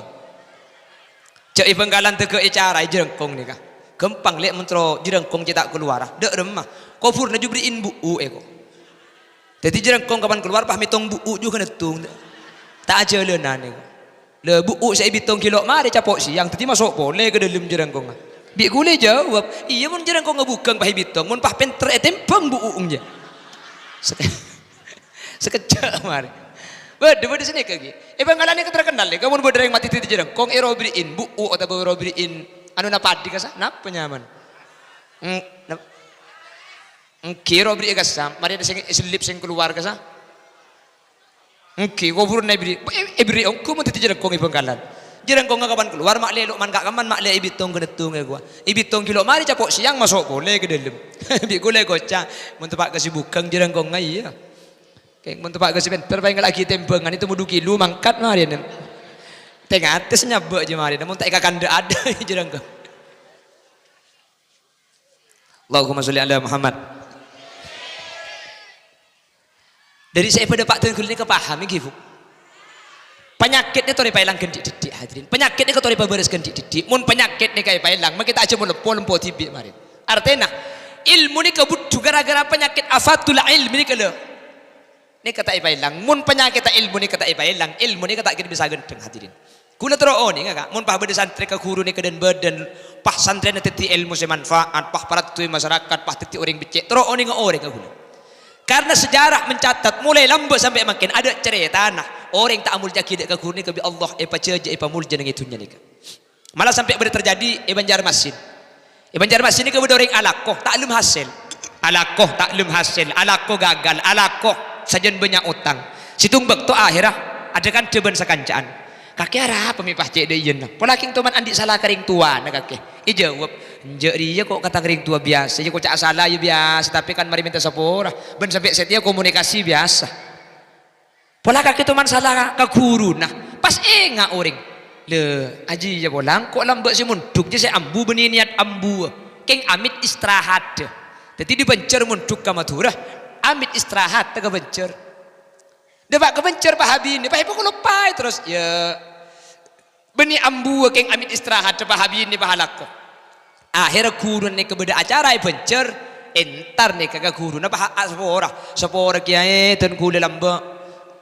cek ibengkalan teke icara jerengkong ni kah gempang lihat mentro jerengkong cetak keluar dek remah kofur na jubriin buu eko jadi jerengkong kapan keluar pah mitong buu juga netung tak aja lena ni le buu saya bitong kilo mari capok siang tadi masuk boleh ke dalam jerengkong bi gule jawab iya mun jerengkong ngebukang pah bitong mun pah penter etempeng buungnya sekejap mari berde sini kagi. Bangkalan ni terkenal le. Kamu berde yang mati titi jereng. Kong erobriin bu atau erobriin anu napadi kasa? Napa nyaman? Kiro beri kasa. Mari ada selip sing keluar kasa. Kau burun beri. Beri ongku mau titi jereng kong bangkalan. Jereng kong kapan keluar mak lelok man kak kaman mak le ibitong kenetung ke gua. Ibitong kilo mari capok siang masuk boleh ke dalam. Bi gule goca. Mun tempat kesibukan jereng kong ngai ya. Kayak untuk pak gosip terbaik lagi tempengan itu mudu kilu mangkat mari nih tengah atas nyabak aja mari namun tak ikan ada jerang ke Allahumma sholli ala Muhammad. Dari saya pada pak tengkul ini kepahami gitu penyakitnya tori pailang gendik didik hadirin penyakitnya ke tori paberes gendik didik mun penyakitnya kayak pailang maka kita aja mau lempo tibik mari artinya ilmu ini kebut gara-gara penyakit afatul ilmi ini kalau ni kata ibailang mun penyakit ilmu ni kata ibailang ilmu ni kata kita bisa gendeng hadirin kula tero ni ngak mun pah bade santri ka guru ni keden badan pah santri na teti ilmu semanfaat pah paratui masyarakat pah teti orang becek tero ni ngore ka gula karena sejarah mencatat mulai lambat sampai makin ada cerita nah orang tak amul jakid ka guru ni ka bi Allah paceje mul jeneng itunya ni malah sampai bade terjadi Banjarmasin Banjarmasin ni ka bade orang alakoh taklum hasil alakoh gagal alakoh sajen banyak utang situng bekto akhirah ada kan deban sekancaan kakek arah pemipah cek deyen polaking tuman andi salah kering tua na kakek ijawab dia kok kata kering tua biasa dia kok cak salah ya biasa tapi kan mari minta sepura ben sampai setia komunikasi biasa pola kakek tuman salah ka guru nah pas enggak orang Le aji ya bolang kok lambat si munduk je saya ambu beni niat ambu. Keng amit istirahat. Jadi dibencer munduk ka Madura. Amit istirahat tega bencer. Debak kebencer pahabi ni pahabi ko lupa terus ya beni ambu keng amit istirahat pahabi ni pahalak ko. Akhir guru ni kebeda acara bencer entar ni kagak guru na bah sepora kiai dan kule lamba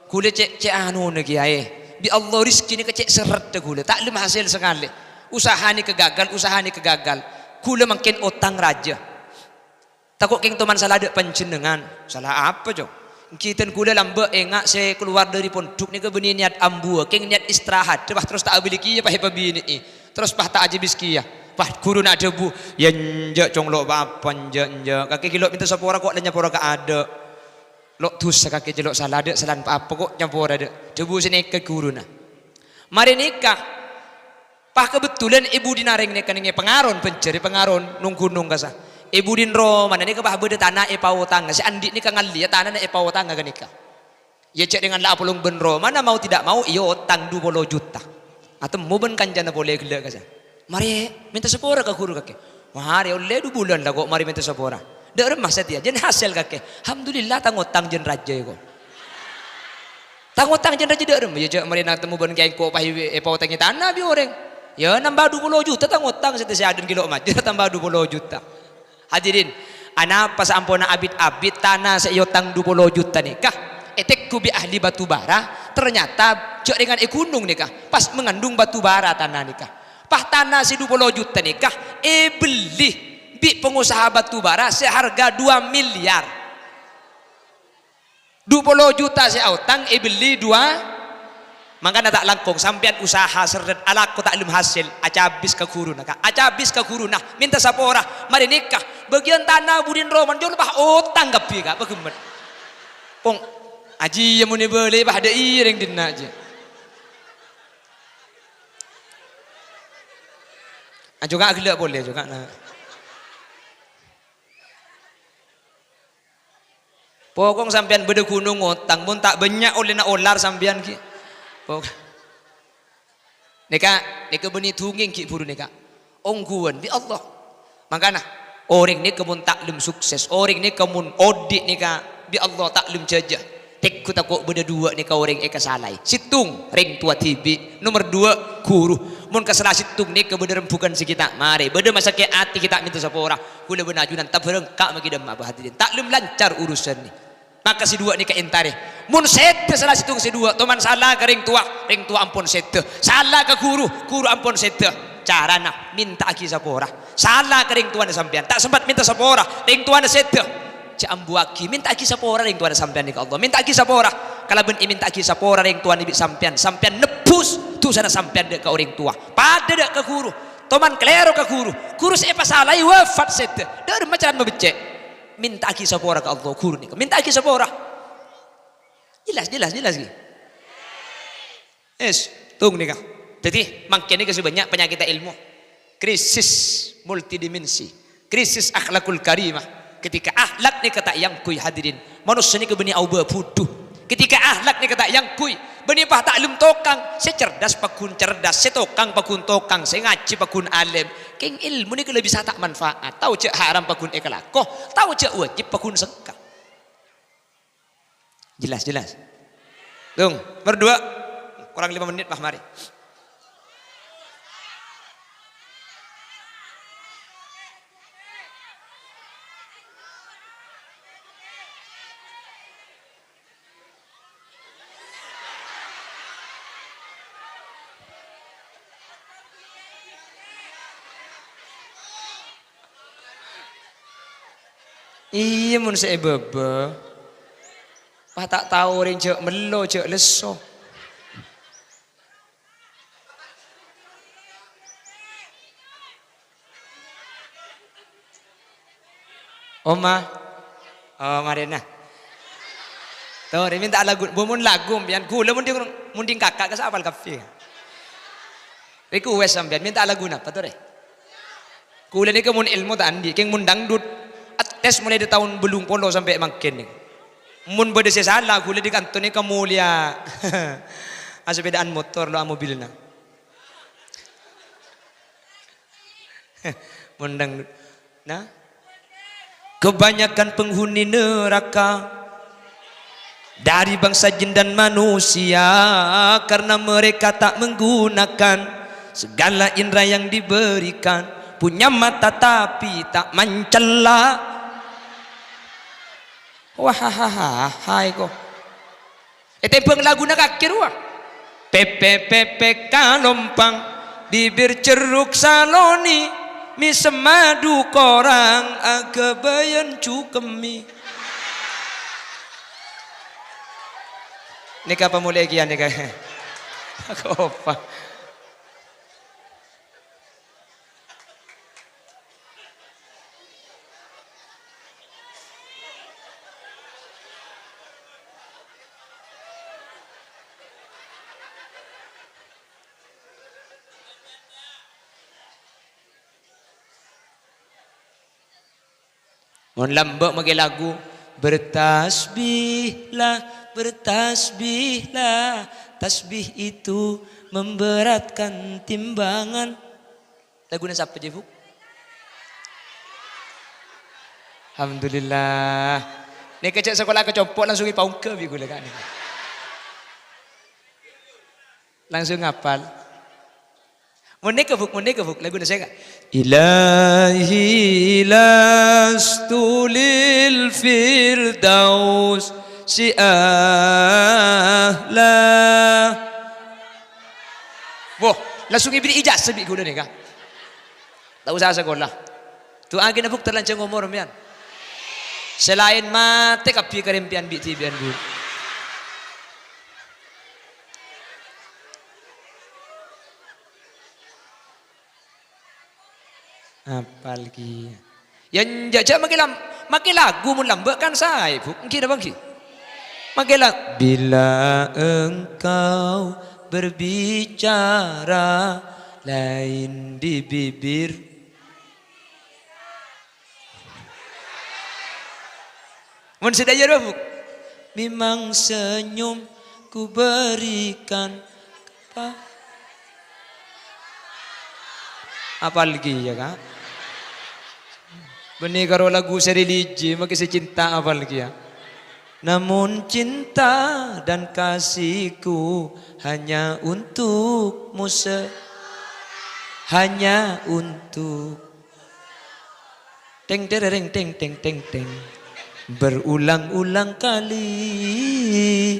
kule cek anu ni kiai bi Allah rizki ni kecek seret de kule tak lem hasil sekali usaha ni kegagal kule makin otang raja takut keng teman salah ada panjenengan salah apa jo kita kule lamba engak saya keluar dari pondok ni ke beni niat ambu keng niat istirahat terus tak abiliki ya pah babini terus pah tak ajibis kia pah guru nak debu ya njak conglok papan njak kaki kilok minta sapora kok lenya pora ka ada lok dosa kaki jelok salah ada salan apa kok nyapora ada debu sini ke guru na mari nikah pah kebetulan ibu dinaring nikah ninge pengaron pencari pengaron nung gunung kasa ibu din ro mana nikah pah beda tanah epau tangga si andi nikah ngali ya tanah na epau tangga ka nikah ya cek dengan la pulung benro mana mau tidak mau iyo otang 20 juta atau mau ben kanjana boleh gila kasa mari minta sepora ke guru kake mari oleh 2 bulan lah kok mari minta sepora dak remah setia jen hasil kake alhamdulillah tangotang jen raja ko tangotang jen raja dak remah ya cek mari nak temu ben kain ko pah epau tangi tanah bi orang ya nambah 20 juta tangotang setia adun kilo maju tambah 20 juta hadirin ana pas ampona abid tanah seyotang 20 juta nikah etekku bi ahli batu bara ternyata cek dengan gunung nikah pas mengandung batu bara tanah nikah pah tanah si 20 juta nikah beli bi pengusaha batu bara seharga 2 miliar 20 juta si autang beli 2 maka tak langkung sampean usaha seret alaku tak lum hasil acabis ke guru nak acabis ke guru nah minta sapora mari nikah bagian tanah budin roman jauh bah utang gapi kak bagaimana pong aji yang muni beli bah ada iring dina aja juga agak boleh juga nah. Pokong sampean beda gunung ngotang pun tak banyak oleh nak olar sampean ki. Neka beni tunging ki buru neka. Ongguan bi Allah. Makana orang ni kemun taklum sukses, orang ni kemun odik neka bi Allah taklum jajah. Tekku takut beda 2 neka orang eka salai. Situng ring tua tibi. Nomor 2 guru. Mun kasalah situng ni kebenaran bukan sekitar mari beda masa ke hati kita minta sapora kula benajunan tak berengkak magi dem abah hadirin tak lem lancar urusan ni maka si 2 ni ka entare mun sete salah situng si 2 teman salah ke ring tua ampun sete salah ke guru ampun sete carana minta aki sapora salah ke ring tua na sampean tak sempat minta sapora ring tua na sete ambu aki minta aki sapora ring tua na sampean ni ka Allah minta aki sapora kalau ben minta aki sapora ring tua ni sampean nebus tu sana sampean dek ke orang tua pada dek ke guru toman klero ke guru sepa salah wafat sete dari macam membecek minta aki sapora ke Allah guru ni minta aki sapora jelas tung ni kah jadi makin ni kasih banyak penyakit ilmu krisis multidimensi krisis akhlakul karimah ketika akhlak ni kata yang kui hadirin manusia ni kebeni auba puduh ketika akhlak ni kata yang kui benipah taklum tokang secerdas pakun cerdas setokang pakun tokang sengaji pakun alim keng ilmu ni lebih bisa tak manfaat tahu cek haram pakun ekalakoh tahu cek wajib pakun sengkak jelas dong berdua kurang 5 menit mah mari iya mun saya bebe pah tak tahu orang cek melo cek leso Oma Marina tuh dia minta lagu bumun lagu pian kula munding kakak ke apal kafe request sampean minta lagu napa tuh re kula ni kemun ilmu tak andi keng mun dangdut tes mulai dari tahun belum polo sampai makin ni mun bade salah kula di kantor ni kemulia sepedaan motor lo mobil na Mundang. Nah, kebanyakan penghuni neraka dari bangsa jin dan manusia karena mereka tak menggunakan segala indera yang diberikan, punya mata tapi tak mencela. Wah, hai kok. Tempeng lagu nak akhir wah. Pepe pepe kalompang bibir ceruk saloni mi semadu korang agabayan cukemi. Ini apa mulai kian nih kayak? Aku apa? Mon lambak mage lagu bertasbihlah, bertasbihlah, tasbih itu memberatkan timbangan. Lagunya siapa je, Bu? Alhamdulillah. Nek kecek sekolah kecompok langsung ipaungke bi gula kan. Langsung ngapal. Munde kebuk lagu saya kak. Ilahi lastulil firdaus si ahla. Wah, langsung ibri ijazah bi guna nih kak. Tak usah sekolah. Tu agin abuk terlancang umur mian. Selain mate kapi kerempian bi tibian bu. Apalagi yang jajak makin lagu mun lambek kan saya bu mungkin apa lagi makin lagu bila engkau berbicara lain di bibir mun sedaya bu memang senyum ku berikan apa lagi ya kak. Benih karo lagu sereligi makin secinta apa lagi ya. Namun cinta dan kasihku hanya untukmu hanya untuk teng tereng teng teng teng teng berulang-ulang kali.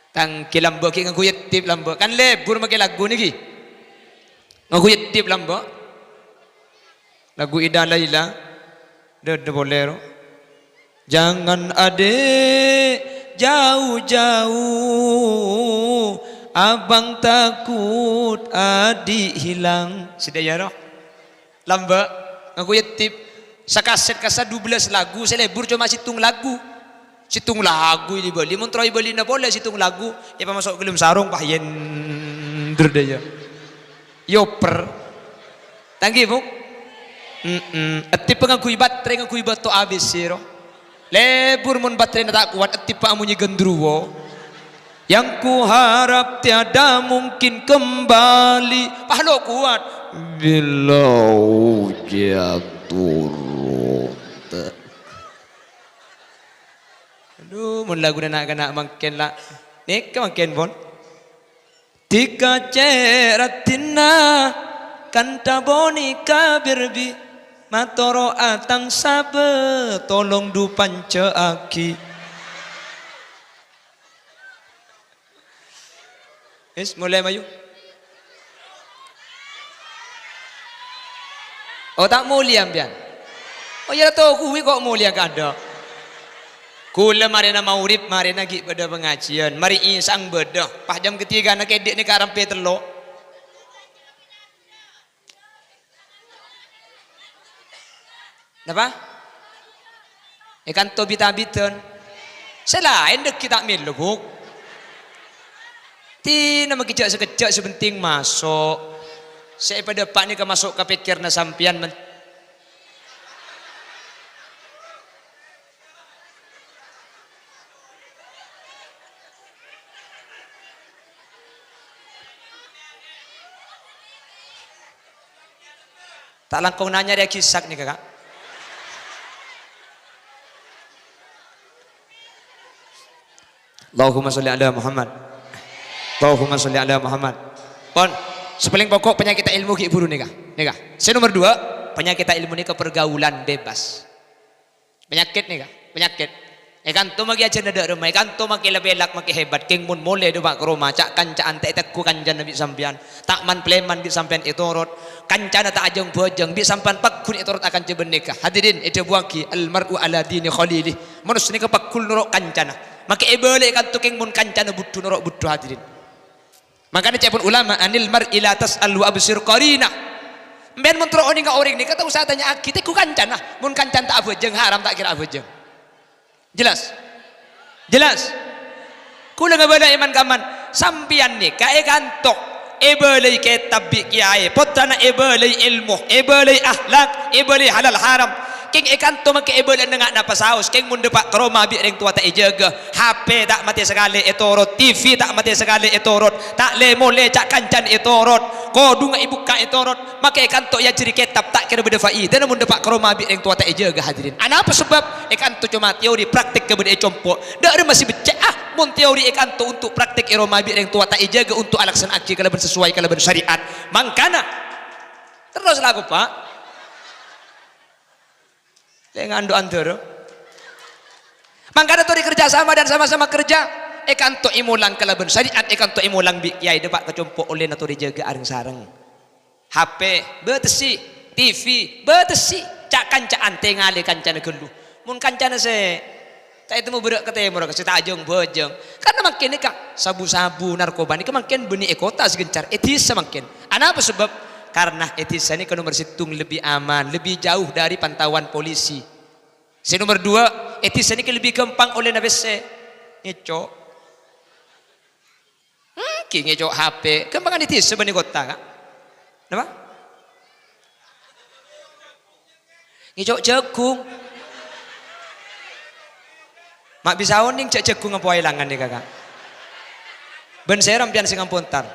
Tang kilambok ki ngakuyet tip lambok kan lebur make lagu niki ngakuyet tip lambok lagu Ida Laila de bolero jangan adek jauh-jauh abang takut adik hilang sedaya roh lambok ngakuyet tip sakaset kasa 12 lagu saya lebur cuma situng lagu situng lagu ini beli montroi beli na boleh situng lagu ya masuk gelem sarung pahyen derdaya yoper tanggi bu ati pengagui baterai ngagui bato abis siro lebur mon baterai na tak kuat ati pa amunyi gendruwo yang ku harap tiada mungkin kembali pahlo kuat bila hujan turun. Aduh, mun lagu na nak mangken lah. Nek mangken bon. Tika ceratina kanta bonika birbi matoro atang sabe tolong du panca aki. Yes, mulai mayu. Oh tak mulia ambian. Oh ya tahu kuwi kok mulia kada. Kula mari na maurib mari nagi pada pengajian mari isang bedah pas jam ketiga nak edek ni karampe telok napa ikan to bitabiton selain dek kita milbuk ti nama kejak sekejak sebenting masuk saya pada pak ni ke masuk ke pikir na sampian Tak langkung nanya dia kisah nih kakak. Allahumma sholli ala Muhammad. Allahumma sholli ala Muhammad. Pon, sepaling pokok penyakit ilmu ki buru nih kak. Nih kak. Nomor 2, penyakit ilmu nih pergaulan bebas. Penyakit nih kak. Penyakit. Ikan tu maki aja nada rumah, ikan tu maki lebih elak maki hebat, keng mun mole do bak rumah, cak kancaan tak tekku kanjan nabi sampian, tak man pleman bi sampian itu rot, kancana tak ajeng bojeng bi sampian pakun itu rot akan jebenika. Hadirin itu buaki almaru ala dini khalili, manusia ni kepakul norok kancana, maki ebole ikan tu keng mun kancana butuh norok butuh hadirin. Makanya cepun ulama anil mar ila tas'al wa absir qarina. Ben mun tro oni ka orang ni kata usah tanya akite ku kancana, mun kancan tak bojeng haram tak kira bojeng. Jelas? Jelas? Kula ngabala iman kaman sampian ni kae kantok ebelai kitab bi kiai potana ebelai ilmu ebelai akhlak ebelai halal haram king ikanto make ebelai nengak na pasaos king mun depak kroma bi reng tua tak ijaga HP tak mati sekali etorot TV tak mati sekali etorot tak le mole cak kancan etorot kodung ibuka etorot make ikanto ya ciri kitab tak kira bedefai dan mun depak kroma bi reng tua tak ijaga hadirin ana apa sebab ikanto cuma teori praktik kebede compok dak masih becek mun teori ikanto untuk praktik iroma bi reng tua tak ijaga untuk alaksan aki kalau sesuai kalau bersyariat mangkana terus lagu pak dengan doa antara mangkana tori kerja sama dan sama-sama kerja ikanto imulang kalau bersyariat ikanto imulang bi kiai depak kecompok oleh natori jaga areng sareng HP betesi TV betesi cak kancaan tengale kancana gelu mun kancana se tak itu mau berak ketemu orang kasih tajung bojong karena makin ni kak sabu-sabu narkoba ni makin benih ekota segencar etis semakin ana apa sebab karena etis ini ke nomor situng lebih aman lebih jauh dari pantauan polisi nomor 2 etis ini lebih gampang oleh nabi se ngecok ngecok HP gampangan etis sebenarnya kota kak kenapa ngecok jagung mak bisa oning cek jagung apa ilangan nih kakak ben saya rampian sing ampuntar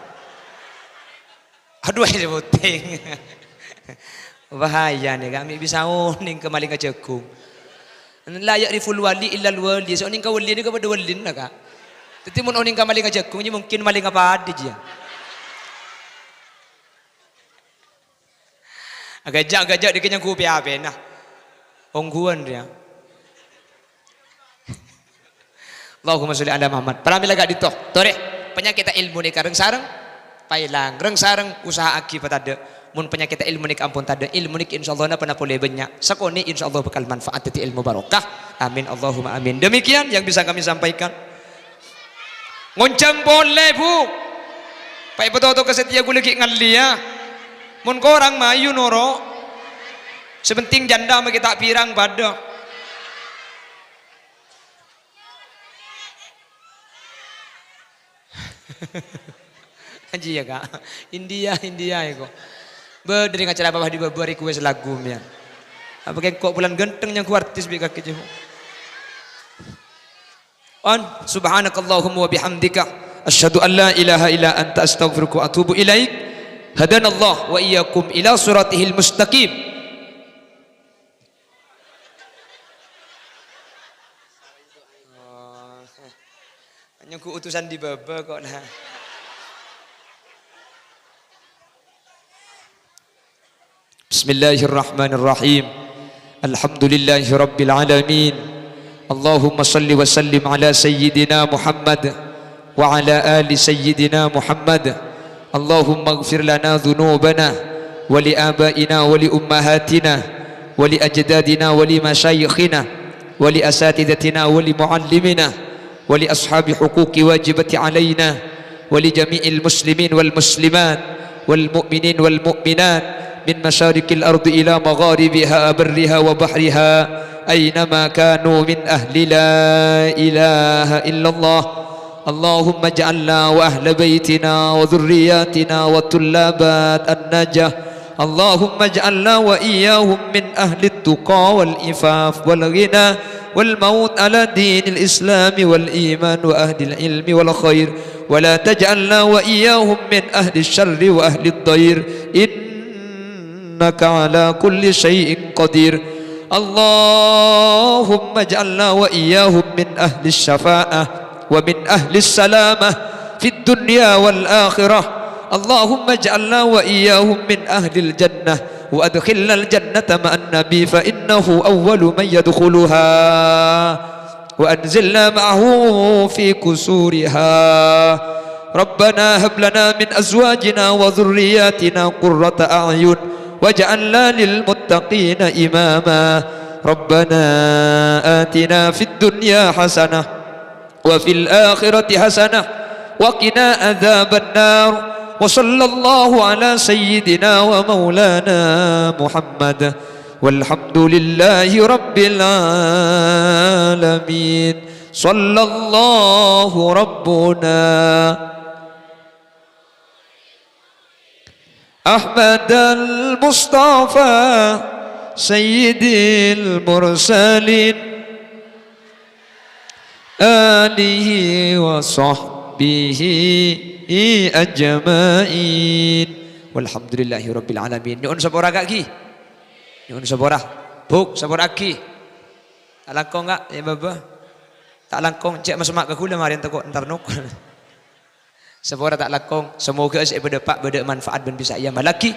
aduh ini puting bahaya nih kami bisa oning kembali ke jagung layak riful wali illal wali so oning ke wali ini kepada wali nak kak tapi mun oning kembali ke jagung ini mungkin maling apa ada dia agak-agak dikenyang kupi apa nah ongguan dia Allahumma sholli ala Muhammad. Paramila gak dito. Tore, penyakit ilmu ni kareng sareng pailang, reng sareng usaha aki patada. Mun penyakit ilmu ni ampun tada. Ilmu ni insyaallah na pana boleh banyak. Sakoni insyaallah bakal manfaat ti ilmu barokah. Amin Allahumma amin. Demikian yang bisa kami sampaikan. Ngoncang boleh, Bu. Pai beto kesetia gue lagi ngalia. Mun korang mayu noro. Sebenting janda magi tak pirang pada. Anji ya kak India ya kok berdiri ngacara bawah di babari kue selagum ya apa kayak kok bulan genteng yang kuartis bi kaki jauh an subhanakallahumma wa bihamdika asyhadu an la ilaha illa anta astaghfiruka wa atubu ilaik hadanallah wa iyyakum ila suratihil mustaqim hanya ku utusan di baba kok nah Bismillahirrahmanirrahim Alhamdulillahi Rabbil Alamin Allahumma salli wa sallim ala Sayyidina Muhammad wa ala ali Sayyidina Muhammad Allahumma gfir lana dhunubana wa li abaina wa li ummahatina wa li ajdadina wa li masyayikhina wa li asatidatina wa li muallimina ولأصحاب حقوق واجبة علينا ولجميع المسلمين والمسلمات والمؤمنين والمؤمنات من مشارق الأرض إلى مغاربها برها وبحرها أينما كانوا من أهل لا إله إلا الله اللهم اجعلنا وأهل بيتنا وذرياتنا وطلابات النجاة اللهم اجعلنا وإياهم من أهل التقى والإفاف والغنى والموت على دين الإسلام والإيمان وأهل العلم والخير ولا تجعلنا وإياهم من أهل الشر وأهل الضير إنك على كل شيء قدير. اللهم اجعلنا وإياهم من أهل الشفاعة ومن أهل السلامة في الدنيا والآخرة. اللهم اجعلنا وإياهم من أهل الجنة وأدخلنا الجنة مع النبي فإنه أول من يدخلها، وأنزلنا معه في كسورها. ربنا هب لنا من أزواجنا وذرياتنا قرة أعين واجعلنا للمتقين إماما. ربنا آتنا في الدنيا حسنة وفي الآخرة حسنة وقنا عذاب النار. وصلى الله على سيدنا ومولانا محمد والحمد لله رب العالمين. صلى الله ربنا أحمد المصطفى سيد المرسلين آله وصحبه أجمعين والحمد لله رب العالمين. Nyuwun sepora Kak Ki, nyuwun sepora Buk, sepora Ki. Tak langkong Kak ya Baba, tak langkong cek mas mak ke kula mari entek entar nuk. Sepora tak langkong, semoga saya berdapat manfaat dan bisa ia malaki.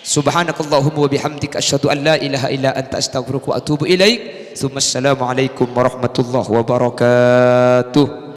Subhanakallahumma wa bihamdika asyhadu an la ilaha illa anta astaghfiruka wa atubu ilaik. Assalamualaikum warahmatullahi wabarakatuh.